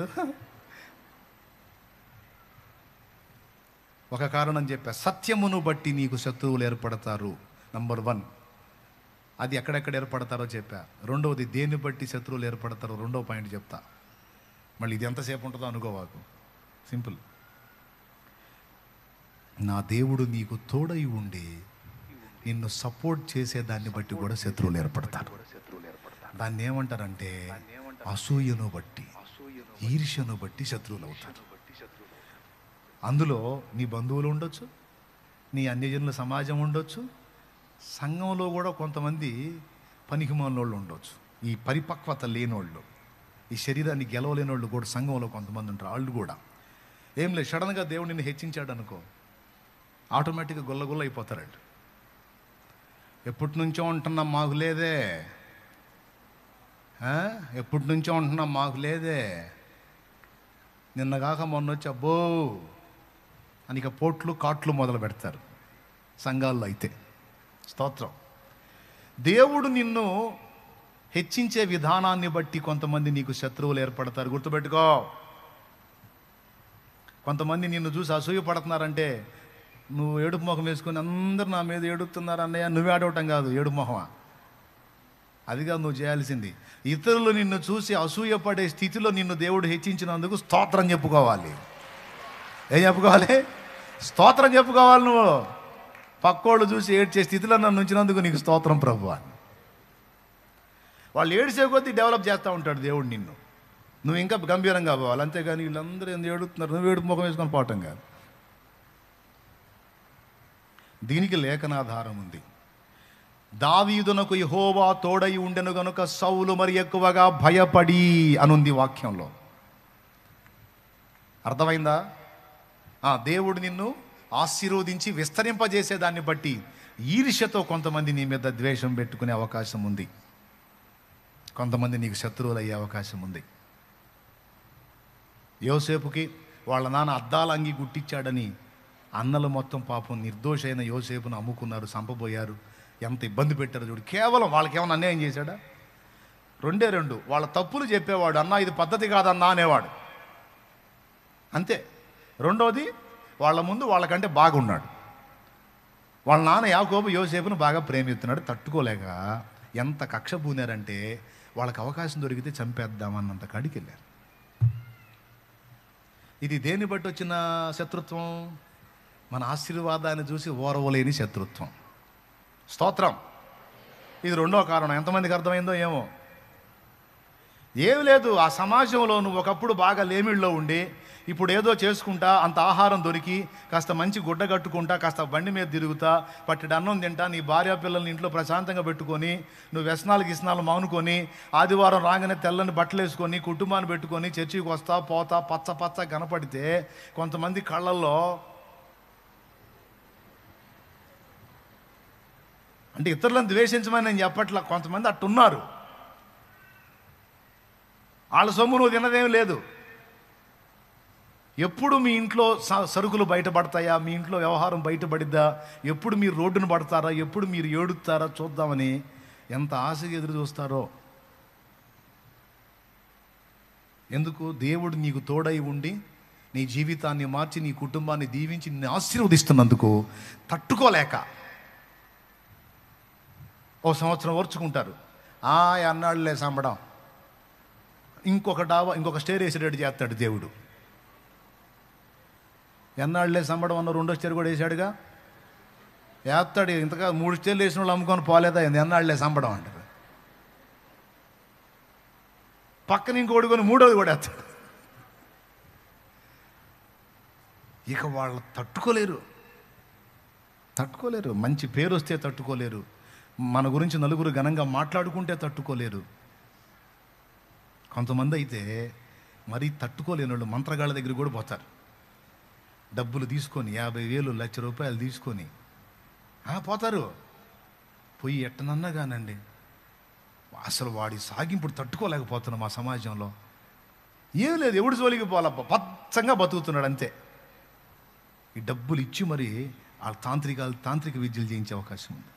ఒక కారణం చెప్పా, సత్యమును బట్టి నీకు శత్రువులు ఏర్పడతారు. నంబర్ 1 అది ఎక్కడెక్కడ ఏర్పడతారో చెప్పా. రెండవది దేన్ని బట్టి శత్రువులు ఏర్పడతారో రెండో పాయింట్ చెప్తా. మళ్ళీ ఇది ఎంతసేపు ఉంటుందో అనుకోవాకు, సింపుల్. నా దేవుడు నీకు తోడై ఉండి నిన్ను సపోర్ట్ చేసేదాన్ని బట్టి కూడా శత్రువులు ఏర్పడతారు. దాన్ని ఏమంటారంటే అసూయను బట్టి, ఈర్ష్యను బట్టి శత్రువులు అవుతారు. అందులో నీ బంధువులు ఉండొచ్చు, నీ అన్యజనుల సమాజం ఉండొచ్చు, సంఘంలో కూడా కొంతమంది పనికిమాలినోళ్ళు ఉండొచ్చు, ఈ పరిపక్వత లేనోళ్ళు. ఈ శరీరాన్ని గెలవలేని వాళ్ళు కూడా సంఘంలో కొంతమంది ఉంటారు. వాళ్ళు కూడా ఏం లేదు, సడన్గా దేవుడు నిన్ను హెచ్చించాడు అనుకో, ఆటోమేటిక్గా గుల్లగుల్ల అయిపోతారండి. ఎప్పటి నుంచో ఉంటున్నాం మాకు లేదే, ఎప్పటి నుంచో ఉంటున్నాం మాకు లేదే, నిన్నగాక మొన్న వచ్చి అబ్బో అని ఇక పోట్లు కాట్లు మొదలు పెడతారు సంఘాల్లో అయితే. స్తోత్రం. దేవుడు నిన్ను హెచ్చించే విధానాన్ని బట్టి కొంతమంది నీకు శత్రువులు ఏర్పడతారు. గుర్తుపెట్టుకో. కొంతమంది నిన్ను చూసి అసూయ పడుతున్నారంటే నువ్వు ఏడుపు మొహం వేసుకొని అందరు నా మీద ఏడుపుతున్నారు అన్నయ్య, నువ్వే ఆడవటం కాదు, ఏడుపు మొహమా, అది కాదు నువ్వు చేయాల్సింది. ఇతరులు నిన్ను చూసి అసూయ పడే స్థితిలో నిన్ను దేవుడు హెచ్చించినందుకు స్తోత్రం చెప్పుకోవాలి. ఏం చెప్పుకోవాలి? స్తోత్రం చెప్పుకోవాలి. నువ్వు పక్కోళ్ళు చూసి ఏడ్చే స్థితిలో నన్ను ఉంచినందుకు నీకు స్తోత్రం ప్రభువా. వాళ్ళు ఏడిసే కొద్దీ డెవలప్ చేస్తూ ఉంటాడు దేవుడు నిన్ను. నువ్వు ఇంకా గంభీరంగా పోవాలి. అంతేగాని వీళ్ళందరూ ఎందుకు ఏడుతున్నారు, నువ్వు ఏడుపు ముఖం వేసుకొని పోవటం కాదు. దీనికి లేఖనాధారం ఉంది. దావీదునకు యెహోవా తోడై ఉండెను గనుక సౌలు మరి ఎక్కువగా భయపడి అనుంది వాక్యంలో. అర్థమైందా? దేవుడు నిన్ను ఆశీర్వదించి విస్తరింపజేసేదాన్ని బట్టి ఈర్ష్యతో కొంతమంది నీ మీద ద్వేషం పెట్టుకునే అవకాశం ఉంది. కొంతమంది నీకు శత్రువులు అయ్యే అవకాశం ఉంది. యోసేపుకి వాళ్ళ నాన్న అద్దాల అంగి గుట్టించాడని అన్నలు మొత్తం పాపం నిర్దోషైన యోసేపును అమ్ముకున్నారు, చంపబోయారు. ఎంత ఇబ్బంది పెట్టారు చూడు. కేవలం వాళ్ళకేమైనా అన్యాయం చేశాడా? రెండు వాళ్ళ తప్పులు చెప్పేవాడు, అన్నా ఇది పద్ధతి కాదన్నా అనేవాడు, అంతే. రెండోది వాళ్ళ ముందు వాళ్ళకంటే బాగున్నాడు. వాళ్ళ నాన్న యాకోబు యోసేపును బాగా ప్రేమిస్తున్నాడు. తట్టుకోలేక ఎంత కక్ష పూనారంటే వాళ్ళకి అవకాశం దొరికితే చంపేద్దామన్నంత కాడికి వెళ్ళారు. ఇది దేన్ని బట్టి వచ్చిన శత్రుత్వం? మన ఆశీర్వాదాన్ని చూసి ఓరవలేని శత్రుత్వం. స్తోత్రం. ఇది రెండో కారణం. ఎంతమందికి అర్థమైందో ఏమో. ఏమి లేదు, ఆ సమాజంలో నువ్వు ఒకప్పుడు బాగా లేమిళ్ళలో ఉండి ఇప్పుడు ఏదో చేసుకుంటా, అంత ఆహారం దొరికి, కాస్త మంచి గుడ్డ కట్టుకుంటా, కాస్త బండి మీద తిరుగుతా, పట్టెడు అన్నం తింటా, నీ భార్య పిల్లల్ని ఇంట్లో ప్రశాంతంగా పెట్టుకొని, నువ్వు వ్యసనాలు మానుకొని, ఆదివారం రాగానే తెల్లని బట్టలు వేసుకొని, కుటుంబాన్ని పెట్టుకొని చర్చికి వస్తా పోతా పచ్చ కనపడితే కొంతమంది కళ్ళల్లో, అంటే ఇతరులను ద్వేషించమని నేను చెప్పట్లా, కొంతమంది అట్టున్నారు. వాళ్ళ సొమ్ము నువ్వు తినదేం లేదు. ఎప్పుడు మీ ఇంట్లో సరుకులు బయటపడతాయా, మీ ఇంట్లో వ్యవహారం బయటపడిద్దా, ఎప్పుడు మీరు రోడ్డును పడతారా, ఎప్పుడు మీరు ఏడుస్తారా చూద్దామని ఎంత ఆశగా ఎదురు చూస్తారో. ఎందుకు? దేవుడు నీకు తోడై ఉండి నీ జీవితాన్ని మార్చి నీ కుటుంబాన్ని దీవించి నిన్ను ఆశీర్వదిస్తున్నందుకు తట్టుకోలేక ఓ సంవత్సరం ఓర్చుకుంటారు. అన్నాళ్ళే సంబడం, ఇంకొక స్టేర్ వేసేటట్టు చేస్తాడు దేవుడు. ఎన్నాళ్ళే సంబడం అన్న రెండో స్టేర్ కూడా వేసాడుగా, వేస్తాడు. ఇంతగా 3 స్టేర్లు వేసిన వాళ్ళు అమ్ముకొని పోలేదా, ఎన్నాళ్ళే సంబడం అంటారు. పక్కన ఇంకోటి కొని 3వది కూడా వేస్తాడు. ఇక వాళ్ళు తట్టుకోలేరు. మంచి పేరు వస్తే తట్టుకోలేరు. మన గురించి నలుగురు ఘనంగా మాట్లాడుకుంటే తట్టుకోలేరు. కొంతమంది అయితే మరీ తట్టుకోలేని వాళ్ళు మంత్రగాళ్ళ దగ్గర కూడా పోతారు. డబ్బులు తీసుకొని 50,000 1,00,000 రూపాయలు తీసుకొని పోతారు. పోయి ఎట్టనన్నా కానండి, అసలు వాడి సాగింపుడు తట్టుకోలేకపోతున్నాం మా సమాజంలో. ఏం లేదు, ఎవడు జోలికి పోవాలబ్బా, పచ్చంగా బతుకుతున్నాడు అంతే. ఈ డబ్బులు ఇచ్చి మరి వాళ్ళ తాంత్రిక విద్యలు చేయించే అవకాశం ఉంది,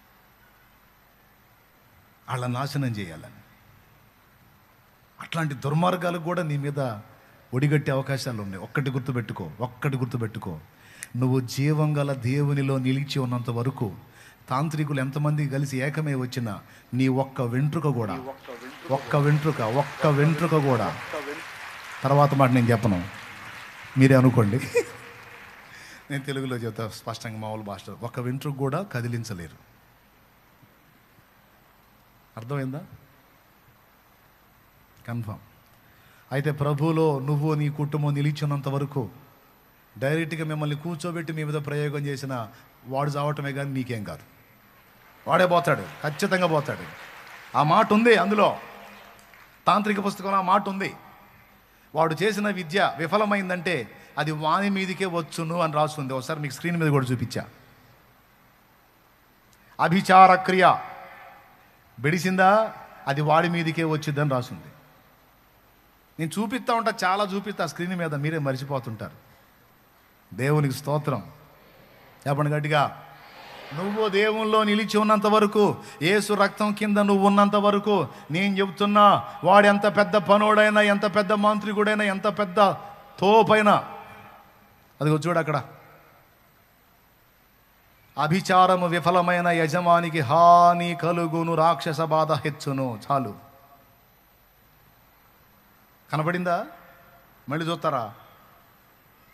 వాళ్ళ నాశనం చేయాలని. అట్లాంటి దుర్మార్గాలకు కూడా నీ మీద ఒడిగట్టే అవకాశాలు ఉన్నాయి. ఒక్కటి గుర్తుపెట్టుకో, నువ్వు జీవం గల దేవునిలో నిలిచి ఉన్నంత వరకు తాంత్రికులు ఎంతమంది కలిసి ఏకమే వచ్చినా నీ ఒక్క వెంట్రుక కూడా తర్వాత మాట నేను చెప్పను, మీరే అనుకోండి. నేను తెలుగులో చెప్తా స్పష్టంగా, మామూలు భాషలో, ఒక్క వెంట్రుక కూడా కదిలించలేరు. అర్థమైందా? కన్ఫర్మ్. అయితే ప్రభువులో నువ్వు నీ కుటుంబం నిలిచినంత వరకు డైరెక్ట్గా మిమ్మల్ని కూర్చోబెట్టి మీ మీద ప్రయోగం చేసిన వాడు చావటమే కానీ నీకేం కాదు. వాడే పోతాడు, ఖచ్చితంగా పోతాడు. ఆ మాట ఉంది అందులో. తాంత్రిక పుస్తకంలో ఆ మాట ఉంది. వాడు చేసిన విద్య విఫలమైందంటే అది వాని మీదికే వచ్చును అని రాస్తుంది. ఒకసారి మీకు స్క్రీన్ మీద కూడా చూపించా. అభిచార క్రియ బెడిసిందా, అది వాడి మీదికే వచ్చిందని రాసింది. నేను చూపిస్తా ఉంటా, చాలా చూపిస్తా స్క్రీన్ మీద, మీరే మర్చిపోతుంటారు. దేవునికి స్తోత్రం. చెప్పండి గట్టిగా. నువ్వు దేవుల్లో నిలిచి ఉన్నంత వరకు, యేసు రక్తం కింద నువ్వు ఉన్నంత వరకు, నేను చెబుతున్నా, వాడు ఎంత పెద్ద పనోడైనా, ఎంత పెద్ద మాంత్రికుడైనా, ఎంత పెద్ద తోపైనా, అదిగో చూడు అక్కడ, అభిచారము విఫలమైన యజమానికి హాని కలుగును, రాక్షస బాధ హెచ్చును. చాలు, కనపడిందా? మళ్ళీ చూస్తారా?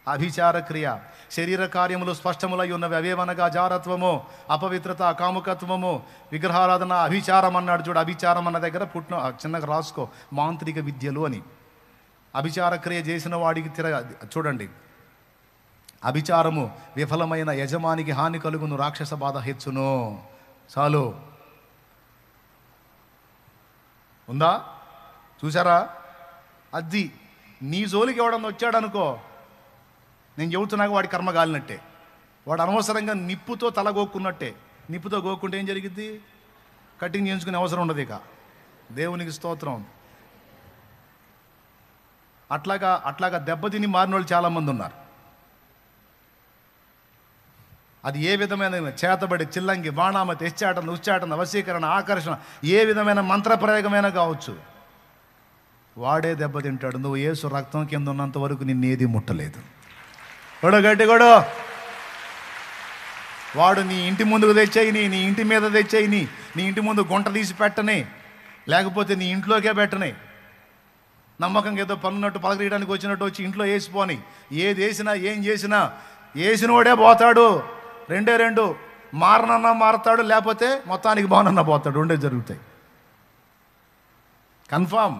అభిచార క్రియ, శరీర కార్యములు స్పష్టములై ఉన్నవి. అవేవనగా జారత్వము, అపవిత్రత, కాముకత్వము, విగ్రహారాధన, అభిచారం అన్నాడు చూడు. అభిచారం అన్న దగ్గర పుట్టిన చిన్నగా రాసుకో, మాంత్రిక విద్యలు అని. అభిచార క్రియ చేసిన వాడికి చూడండి, అభిచారము విఫలమైన యజమానికి హాని కలుగును, రాక్షస బాధ హెచ్చును. చాలు, ఉందా? చూసారా? అది నీ జోలికి ఎవడన్నా వచ్చాడనుకో, నేను చెబుతున్నాక వాడి కర్మ గాలినట్టే. వాడు అనవసరంగా నిప్పుతో తల గోక్కున్నట్టే. నిప్పుతో గోక్కుంటే ఏం జరిగిద్ది? కటింగ్ చేయించుకునే అవసరం ఉండదు ఇక. దేవునికి స్తోత్రం. అట్లాగా దెబ్బతిని మారిన వాళ్ళు చాలామంది ఉన్నారు. అది ఏ విధమైన చేతబడి, చిల్లంగి, బాణామతి, ఎచ్చాటన, ఉచ్చాటన, వశీకరణ, ఆకర్షణ, ఏ విధమైన మంత్రప్రయోగమైనా కావచ్చు, వాడే దెబ్బతింటాడు. నువ్వు యేసు రక్తం కింద ఉన్నంత వరకు నిన్నేది ముట్టలేదు. గట్టి కూడా వాడు నీ ఇంటి ముందుకు తెచ్చేయని, నీ ఇంటి మీద తెచ్చేయని, నీ ఇంటి ముందు గుంట తీసి పెట్టని, లేకపోతే నీ ఇంట్లోకే పెట్టని, నమ్మకంగా ఏదో పనున్నట్టు పలకరీయడానికి వచ్చినట్టు వచ్చి ఇంట్లో వేసిపోని, ఏది వేసినా ఏం చేసినా వేసినోడే పోతాడు. రెండు మారనన్నా మారతాడు, లేకపోతే మొత్తానికి బాగునన్నా పోతాడు. రెండే జరుగుతాయి, కన్ఫామ్.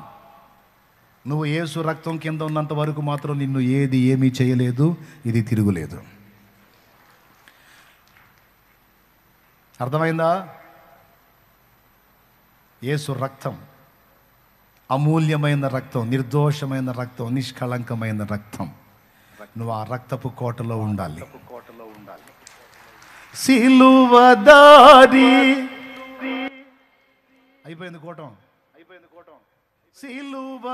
నువ్వు యేసు రక్తం కింద ఉన్నంత వరకు మాత్రం నిన్ను ఏమీ చేయలేదు, ఇది తిరుగులేదు. అర్థమైందా? యేసు రక్తం అమూల్యమైన రక్తం, నిర్దోషమైన రక్తం, నిష్కళంకమైన రక్తం. నువ్వు ఆ రక్తపు కోటలో ఉండాలి. సిలువదారి అయిపోయింది కోటం. సిలువ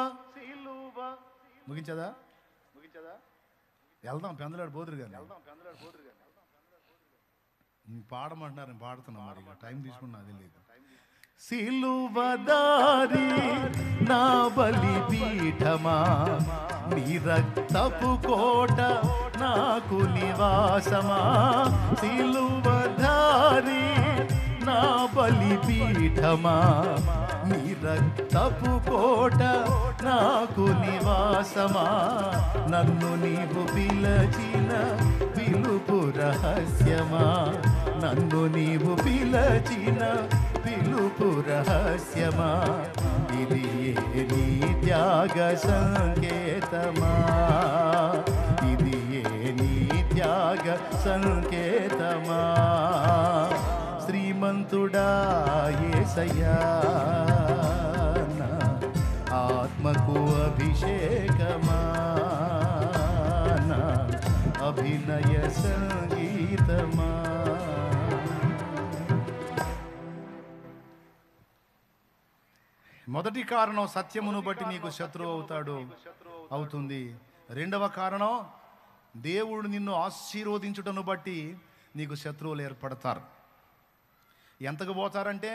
ముగించదా? వెళ్దాం, పెందలాడు పోదురు కానీ. పాడమంటున్నారు, నేను పాడుతున్నా. మరి టైం తీసుకున్నా, అది లేదు. సిలువదారి నా బలిపీఠమా, నీ రక్తపు కోట నాకు నివాసమా. సిలువదారి నా బలిపీఠమా, నీ రక్తపు కోట నాకు నివాసమా. నన్ను నీవు పిలచిన పిలుపు రహస్యమా, నన్ను నీవు పిలచిన పిలుపు రహస్యమా. ఇది నీ త్యాగ సంకేతమా, ఇది నీ త్యాగ సంకేతమా. శ్రీమంతుడా యేసయ్యా, నా ఆత్మకు అభిషేకమా, నా అభినయ సంగీతమా. మొదటి కారణం, సత్యమును బట్టి నీకు శత్రువు అవుతుంది. రెండవ కారణం, దేవుడు నిన్ను ఆశీర్వదించుటను బట్టి నీకు శత్రువులు ఏర్పడతారు. ఎంతకు పోతారంటే,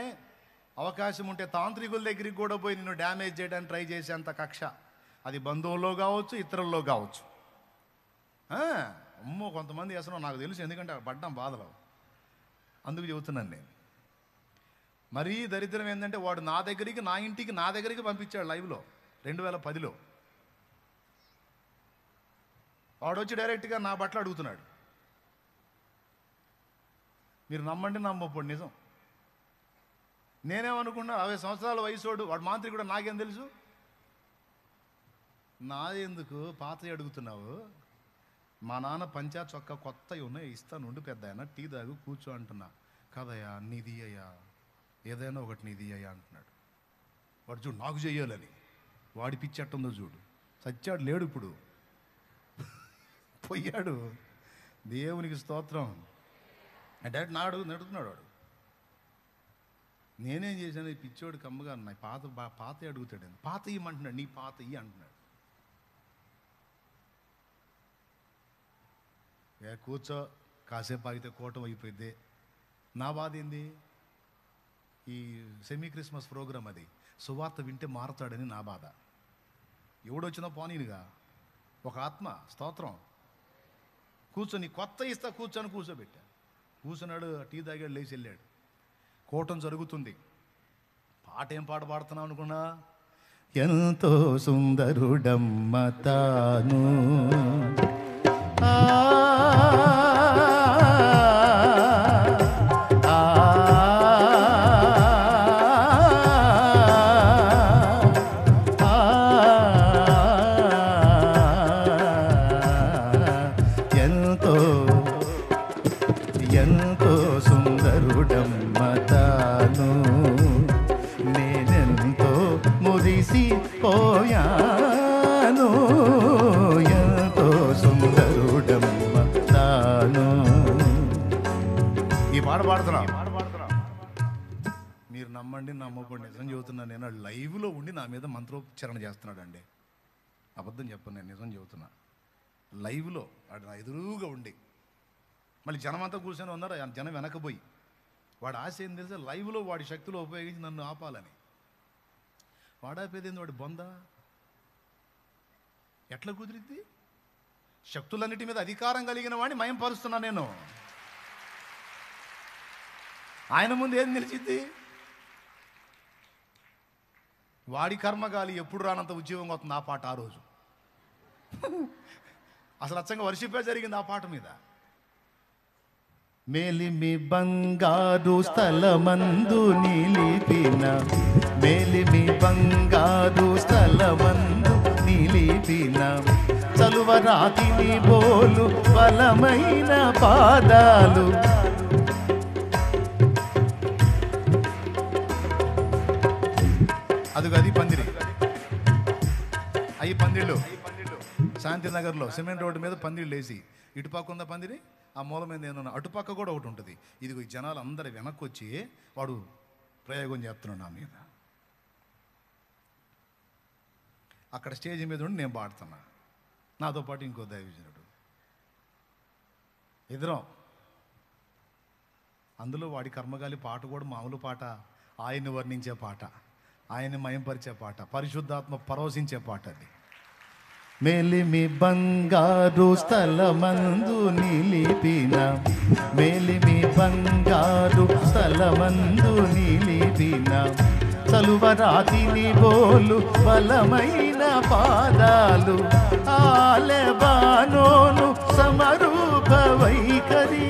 అవకాశం ఉంటే తాంత్రికుల దగ్గరికి కూడా పోయి నిన్ను డ్యామేజ్ చేయడానికి ట్రై చేసేంత కక్ష. అది బంధువుల్లో కావచ్చు, ఇతరుల్లో కావచ్చు. అమ్మో, కొంతమంది అసలు నాకు తెలుసు, ఎందుకంటే పడ్డాం బాధలో, అందుకు చెబుతున్నాను నేను. మరీ దరిద్రం ఏంటంటే, వాడు నా దగ్గరికి పంపించాడు లైవ్లో 2010లో. వాడు వచ్చి డైరెక్ట్గా నా బట్టలు అడుగుతున్నాడు. మీరు నమ్మండి నమ్మప్పుడు నిజం. నేనేమనుకున్నా, 60 సంవత్సరాల వయసోడు, వాడు మాంత్రికుడు, నాకేం తెలుసు. నాదెందుకు పాత అడుగుతున్నావు, మా నాన్న పంచా చొక్కా కొత్తవి ఉన్నాయి, ఇస్తాను ఉండు పెద్ద ఆయన, టీ తాగు కూర్చో అంటున్నా. కదయ్యా నీది అయ్యా, ఏదైనా ఒకటి నీది అయ్యా అంటున్నాడు. వాడు చూడు నాకు చెయ్యాలని. వాడి పిచ్చి ఎట్టుందో చూడు. సచ్చాడు, లేడు ఇప్పుడు, పోయాడు. దేవునికి స్తోత్రం. డైరెక్ట్ నడుతున్నాడు వాడు. నేనేం చేశాను, ఈ పిచ్చోడు కమ్మగా అన్నా, పాత అడుగుతాడు. పాత ఇయ్యమంటున్నాడు, నీ పాత ఇయ్యి అంటున్నాడు. కూర్చో, కాసేపు ఆగితే కూటం అయిపోయింది. నా బాధ ఏంది, ఈ సెమీ క్రిస్మస్ ప్రోగ్రాం అది, సువార్త వింటే మారుతాడని నా బాధ. ఎవడొచ్చినా పోనీనుగా, ఒక ఆత్మ, స్తోత్రం. కూర్చొని కొత్త ఇస్తా కూర్చొని కూర్చోబెట్టా. కూర్చున్నాడు, టీ తాగాడు, లేచి వెళ్ళాడు. కూటం జరుగుతుంది. పాట ఏం పాట పాడుతున్నావు అనుకున్నా, ఎంతో సుందరుడమ్మ తాను, ఆ, ఆ, ఆ, ఎంతో ఎంతో సుందరుడమ్మ తాను, నేనెంతో మురిసిపోయాను, ఎంతో సుందరుడమ్మ తాను. ఈ పాట పాడుతున్నా. మీరు నమ్మండి నమ్మకండి, నిజం చెబుతున్నాను. నేను లైవ్లో ఉండి నా మీద మంత్రోచ్చారణ చేస్తున్నాడు అండి. అబద్ధం చెప్పను, నేను నిజం చెబుతున్నా. లైవ్లో వాడు నా ఎదురుగా ఉండి, మళ్ళీ జనం అంతా కూర్చొని ఉన్నారు, జనం వెనకపోయి. వాడు ఆశ ఏం తెలుసా, లైవ్లో వాడి శక్తులు ఉపయోగించి నన్ను ఆపాలని. వాడాపేదేంది, వాడి బొంద ఎట్లా కుదిరిద్ది? శక్తులన్నిటి మీద అధికారం కలిగిన వాడిని మయంపరుస్తున్నా నేను. ఆయన ముందు ఏం నిలిచిద్ది? వాడి కర్మగాలి ఎప్పుడు రానంత ఉద్యోగం అవుతుంది ఆ పాట. ఆ రోజు అసలు అచ్చంగా వర్షిపే జరిగింది ఆ పాట మీద. మేలిమి బంగారు స్థలమందు నిలిపిన, మేలిమి బంగారు స్థలమందు నిలిపిన, చలువరాతిని బోలు బలమైన పాదాలు, అది పందిరి. అవి పందిళ్ళు శాంతినగర్లో సిమెంట్ రోడ్డు మీద పందిళ్ళు వేసి, ఇటుపక్క ఉన్న పందిరి, ఆ మూల మీద ఏమన్నా అటుపక్క కూడా ఒకటి ఉంటుంది. ఇదిగో ఈ జనాలు అందరు వెనక్కి వచ్చి వాడు ప్రయోగం చేస్తున్నాడు నా మీద. అక్కడ స్టేజ్ మీద ఉండి నేను పాడుతున్నా, నాతో పాటు ఇంకో దైవజనుడు, ఇద్దరం. అందులో వాడి కర్మగాలి పాట కూడా మామూలు పాట, ఆయన్ని వర్ణించే పాట, ఆయన్ని మయంపరిచే పాట, పరిశుద్ధాత్మ పరవశించే పాట అది. మేలిమి బంగారు స్థలమందు నిలిపిన, మేలిమి బంగారు స్థలమందు నిలిపిన, చలువరాతిని బోలు బలమైన పాదాలు, ఆలెబానోను సమరూప వైఖరి,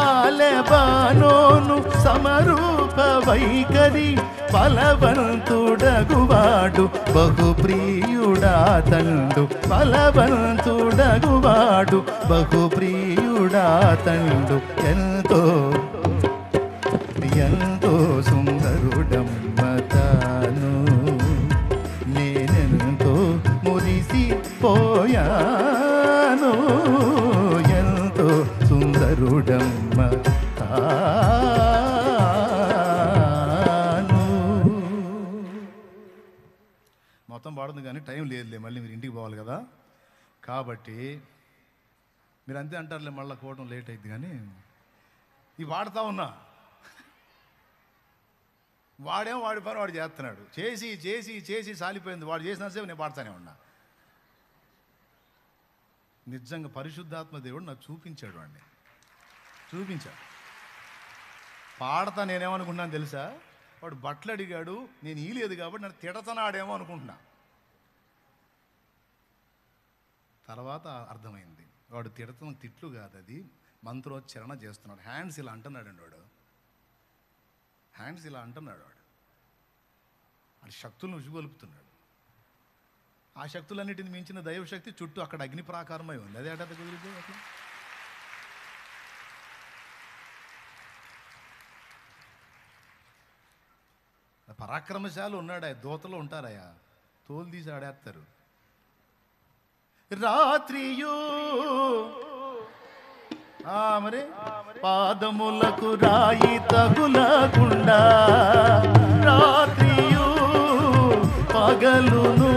ఆలెబానోను సమరూప వైఖరి, బలవంతుడగువాడు బహుప్రియుడా తండు, బలవంతుడగువాడు బహుప్రియుడా తండు, ఎంతో ఎంతో సుందరుడమ్మ తాను, నేనెంతో మురిసిపోయాను, ఎంతో సుందరుడమ్మ తాను. మొత్తం పాడుతుంది కానీ టైం లేదులే, మళ్ళీ మీరు ఇంటికి పోవాలి కదా. కాబట్టి మీరు అంతే అంటారులే, మళ్ళీ కోవడం లేట్ అయింది. కానీ ఇవి వాడుతూ ఉన్నా, వాడేమో వాడి పని వాడు చేస్తున్నాడు. చేసి చేసి చేసి సాలిపోయింది. వాడు చేసినంతసేపు నేను పాడుతూనే ఉన్నా. నిజంగా పరిశుద్ధాత్మ దేవుడు నాకు చూపించాడు, వాడిని చూపించాడు. పాడతా నేనేమనుకుంటున్నాను తెలుసా, వాడు బట్టలు అడిగాడు, నేను ఈలేదు కాబట్టి నన్ను తిడతనాడేమో అనుకుంటున్నా. తర్వాత అర్థమైంది, వాడు తిడతన తిట్లు కాదు, అది మంత్రోచ్చరణ చేస్తున్నాడు. హ్యాండ్స్ ఇలా అంటున్నాడండి వాడు, హ్యాండ్స్ ఇలా అంటున్నాడు వాడు. వాడి శక్తులను ఉసిగొలుపుతున్నాడు. ఆ శక్తులన్నిటిని మించిన దైవశక్తి చుట్టూ అక్కడ అగ్ని ప్రాకారమై ఉంది. అదే అట్లా కుదిరితే అట్లా పరాక్రమశాలు ఉన్నాడా, దూతలు ఉంటారయ్యా, తోలు తీసి ఆడేస్తారు. రాత్రియు మరి పాదములకు రాయి తగులకుండా, రాత్రియు పగలును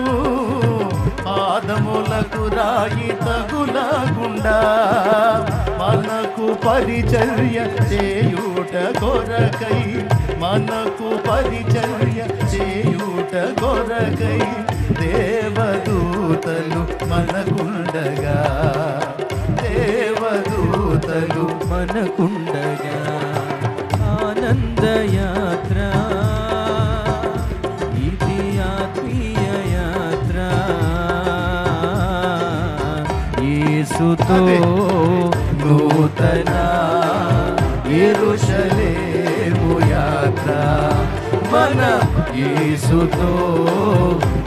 పాదములకు రాయి తగులకుండా, మనకు పరిచర్య చేయుట కొరకై, మనకు పరిచర్య చేయుట కొరకై దేవదూతలు మనకుండగా, దేవదూతలు మనకుండగా. ఆనందయాత్ర ఇది ఆత్మీయ యాత్ర, యేసుతో నూతన యెరూషలేము యాత్ర, మన యేసుతో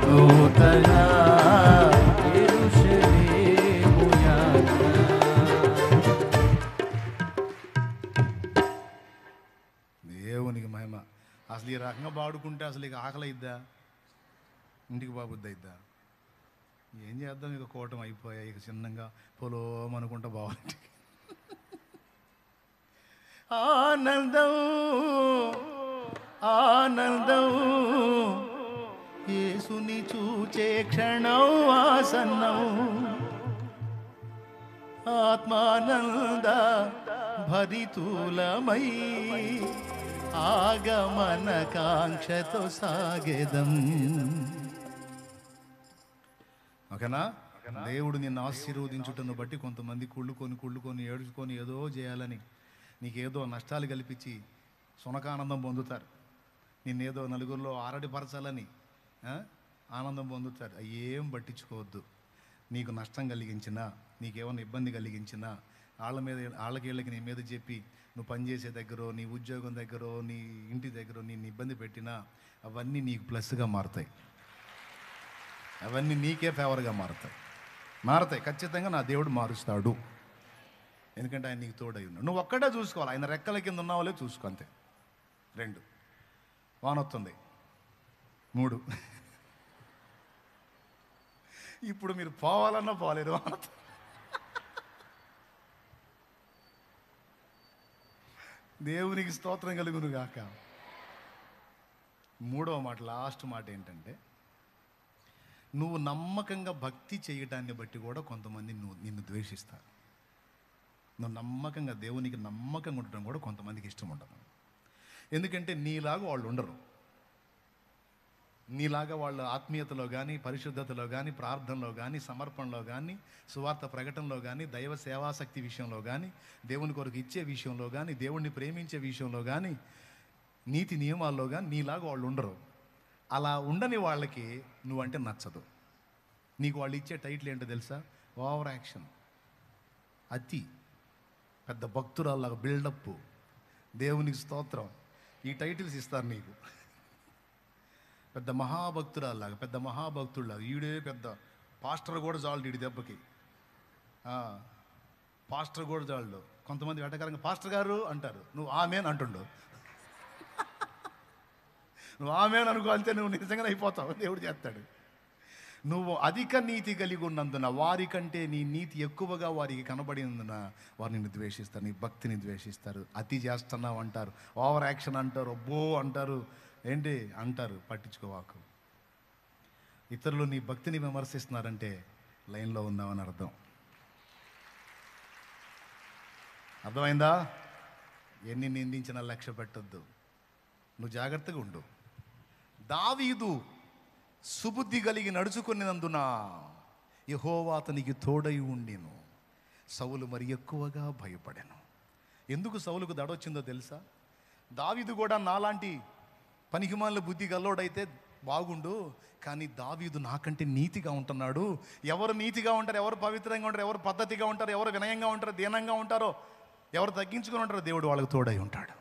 నూతన యెరూషలేము యాత్ర. దేవునికి మహిమ. అసలు ఈ రకంగా పాడుకుంటే అసలు ఇక ఆకలి అయిద్దా, ఇంటికి బాబుద్ది అయిద్దా? ఏం చేద్దాం, ఇక కూటం అయిపోయాయి, ఇక చిన్నగా పొలం అనుకుంటా బాగుంది. ఆనందం ఆనందం యేసుని చూచే క్షణం ఆసన్నం, ఆత్మానంద భరితులమై ఆగమన కాంక్షతో సాగెదం. ఓకేనా? దేవుడు నిన్ను ఆశీర్వదించుటను బట్టి కొంతమంది కుళ్ళుకొని ఏడుచుకొని ఏదో చేయాలని, నీకేదో నష్టాలు కల్పించి సునకానందం పొందుతారు. నిన్నేదో నలుగురిలో ఆరడిపరచాలని ఆనందం పొందుతారు. అవి ఏం పట్టించుకోవద్దు. నీకు నష్టం కలిగించినా, నీకేమైనా ఇబ్బంది కలిగించినా, వాళ్ళకి నీ మీద చెప్పి నువ్వు పనిచేసే దగ్గర, నీ ఉద్యోగం దగ్గర, నీ ఇంటి దగ్గర నిన్ను ఇబ్బంది పెట్టినా అవన్నీ నీకు ప్లస్గా మారుతాయి. అవన్నీ నీకే ఫేవర్గా మారుతాయి. ఖచ్చితంగా నా దేవుడు మారుస్తాడు. ఎందుకంటే ఆయన నీకు తోడై ఉన్నాడు. నువ్వు ఒక్కడే చూసుకోవాలి, ఆయన రెక్కల కింద ఉన్నావాలే చూసుకో, అంతే. 2 వానొస్తుంది. 3 ఇప్పుడు మీరు పోవాలన్నా పోలేరు, వానొస్తుంది. దేవునికి స్తోత్రం కలుగును గాక. 3వ మాట, లాస్ట్ మాట ఏంటంటే, నువ్వు నమ్మకంగా భక్తి చేయటాన్ని బట్టి కూడా కొంతమంది నిన్ను ద్వేషిస్తారు. నువ్వు నమ్మకంగా దేవునికి నమ్మకంగా ఉండటం కూడా కొంతమందికి ఇష్టం ఉండదు. ఎందుకంటే నీలాగా వాళ్ళు ఉండరు. నీలాగా వాళ్ళు ఆత్మీయతలో కానీ, పరిశుద్ధతలో కానీ, ప్రార్థనలో కానీ, సమర్పణలో కానీ, సువార్త ప్రకటనలో కానీ, దైవ సేవాశక్తి విషయంలో కానీ, దేవుని కొరకు ఇచ్చే విషయంలో కానీ, దేవుణ్ణి ప్రేమించే విషయంలో కానీ, నీతి నియమాల్లో కానీ నీలాగా వాళ్ళు ఉండరు. అలా ఉండని వాళ్ళకి నువ్వంటే నచ్చదు. నీకు వాళ్ళు ఇచ్చే టైటిల్ ఏంటో తెలుసా? ఓవర్ యాక్షన్, అతి, పెద్ద భక్తురాల్లాగా బిల్డప్, దేవునికి స్తోత్రం, ఈ టైటిల్స్ ఇస్తారు నీకు. పెద్ద మహాభక్తురాల్లాగా, పెద్ద మహాభక్తుడిలాగా, ఈడే పెద్ద పాస్టర్ కూడా చాలు ఈడి దెబ్బకి. పాస్టర్ కూడా చాలు. కొంతమంది వెటకారంగా పాస్టర్ గారు అంటారు, నువ్వు ఆమెన్ అంటుండు. నువ్వు ఆమెన్ అనుకో, అంతే, నువ్వు నిజంగానే అయిపోతావు, దేవుడు చేస్తాడు. నువ్వు అధిక నీతి కలిగి ఉన్నందున, వారికంటే నీ నీతి ఎక్కువగా వారికి కనబడినందున వారు నిన్ను ద్వేషిస్తారు, నీ భక్తిని ద్వేషిస్తారు. అతి చేస్తున్నావు అంటారు, ఓవర్ యాక్షన్ అంటారు, అబ్బో అంటారు, ఏంటి అంటారు. పట్టించుకోవాకు. ఇతరులు నీ భక్తిని విమర్శిస్తున్నారంటే లైన్లో ఉన్నావని అర్థం. అర్థమైందా? ఎన్ని నిందించినా లక్ష్య పెట్టొద్దు, నువ్వు జాగ్రత్తగా ఉండు. దావీదు సుబుద్ధి కలిగి నడుచుకునేందున యెహోవా అతనికి తోడై ఉండెను, సౌలు మరి ఎక్కువగా భయపడాను. ఎందుకు సౌలుకు దడొచ్చిందో తెలుసా? దావీదు కూడా నాలాంటి పనికిమాలిన బుద్ధి గల్లోడైతే బాగుండు, కానీ దావీదు నాకంటే నీతిగా ఉంటున్నాడు. ఎవరు నీతిగా ఉంటారు, ఎవరు పవిత్రంగా ఉంటారు, ఎవరు పద్ధతిగా ఉంటారు, ఎవరు వినయంగా ఉంటారో, దీనంగా ఉంటారో, ఎవరు తగ్గించుకొని ఉంటారో, దేవుడు వాళ్ళకు తోడై ఉంటాడు.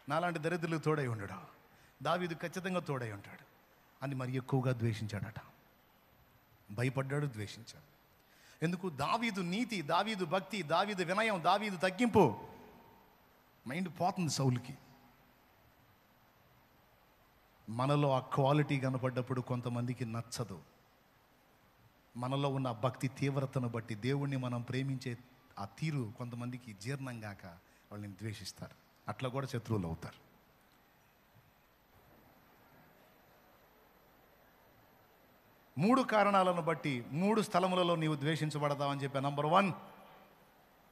నాలాంటి దరిద్రులకు తోడై ఉండడు, దావీదు ఖచ్చితంగా తోడై ఉంటాడు అని మరి ఎక్కువగా ద్వేషించాడట. భయపడ్డాడు, ద్వేషించాడు. ఎందుకు? దావీదు నీతి, దావీదు భక్తి, దావీదు వినయం, దావీదు తగ్గింపు మైండ్ పోతుంది సౌలుకి. మనలో ఆ క్వాలిటీ కనపడ్డప్పుడు కొంతమందికి నచ్చదు. మనలో ఉన్న భక్తి తీవ్రతను బట్టి దేవుణ్ణి మనం ప్రేమించే ఆ తీరు కొంతమందికి జీర్ణం కాక వాళ్ళని ద్వేషిస్తారు. అట్లా కూడా శత్రువులు అవుతారు. మూడు కారణాలను బట్టి 3 స్థలములలో నీవు ద్వేషించబడతావని చెప్పా. నంబర్ 1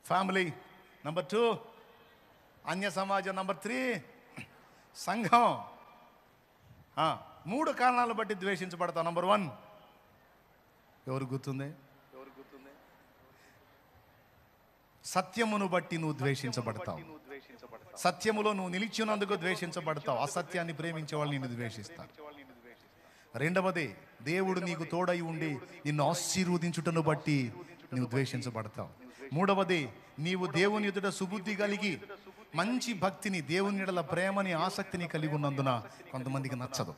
ఫ్యామిలీ, నంబర్ 2 అన్య సమాజం, నంబర్ 3 సంఘం. 3 కారణాలను బట్టి ద్వేషించబడతావు. నంబర్ 1 ఎవరు గుర్తుంది? సత్యమును బట్టి నువ్వు ద్వేషించబడతావు. సత్యములో నువ్వు నిలిచినందుకు ద్వేషించబడతావు. అసత్యాన్ని ప్రేమించే వాళ్ళు నిన్ను ద్వేషిస్తారు. రెండవది, దేవుడు నీకు తోడై ఉండి నిన్ను ఆశీర్వదించుటను బట్టి నువ్వు ద్వేషించబడతావు. మూడవది, నీవు దేవుని ఎదుట సుబుద్ధి కలిగి మంచి భక్తిని, దేవుని ఎడల ప్రేమని, ఆసక్తిని కలిగి ఉన్నందున కొంతమందికి నచ్చదు,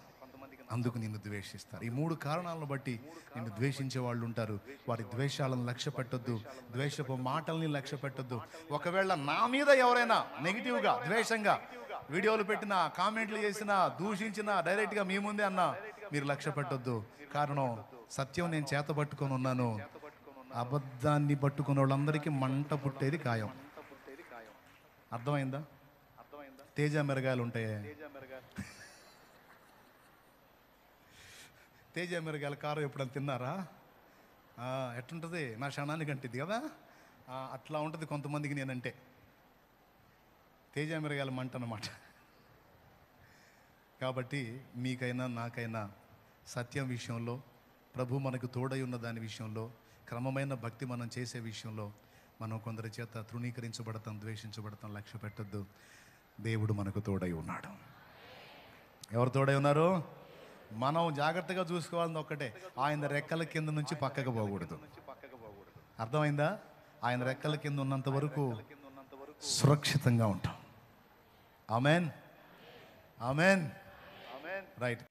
అందుకు నిన్ను ద్వేషిస్తారు. ఈ 3 కారణాలను బట్టి నిన్ను ద్వేషించే వాళ్ళు ఉంటారు. వారి ద్వేషాలను లక్ష్య పెట్టొద్దు, ద్వేషపు మాటల్ని లక్ష్య పెట్టొద్దు. ఒకవేళ నా మీద ఎవరైనా నెగిటివ్గా, ద్వేషంగా వీడియోలు పెట్టినా, కామెంట్లు చేసినా, దూషించినా, డైరెక్ట్గా మీ ముందే అన్నా మీరు లక్ష్య పెట్టొద్దు. కారణం, సత్యం నేను చేత పట్టుకొని ఉన్నాను. అబద్ధాన్ని పట్టుకున్న వాళ్ళందరికీ మంట పుట్టేది ఖాయం. అర్థమైందా? తేజ మిరగాయలు ఉంటాయి, తేజ మిరగాయల కారం ఎప్పుడైనా తిన్నారా? ఎట్లుంటుంది? నా క్షణానికి అంటిద్ది కదా, అట్లా ఉంటుంది కొంతమందికి నేనంటే. తేజ మిరగాయల మంట అన్నమాట. కాబట్టి మీకైనా నాకైనా సత్యం విషయంలో, ప్రభు మనకు తోడై ఉన్న దాని విషయంలో, క్రమమైన భక్తి మనం చేసే విషయంలో మనం కొందరి చేత తృణీకరించబడతాం, ద్వేషించబడతాం. లక్ష్య పెట్టద్దు. దేవుడు మనకు తోడై ఉన్నాడు. ఎవరు తోడై ఉన్నారు? మనం జాగ్రత్తగా చూసుకోవాలని ఒక్కటే, ఆయన రెక్కల కింద నుంచి పక్కకు పోకూడదు. అర్థమైందా? ఆయన రెక్కల కింద ఉన్నంత వరకు సురక్షితంగా ఉంటాం. Amen, amen. రైట్.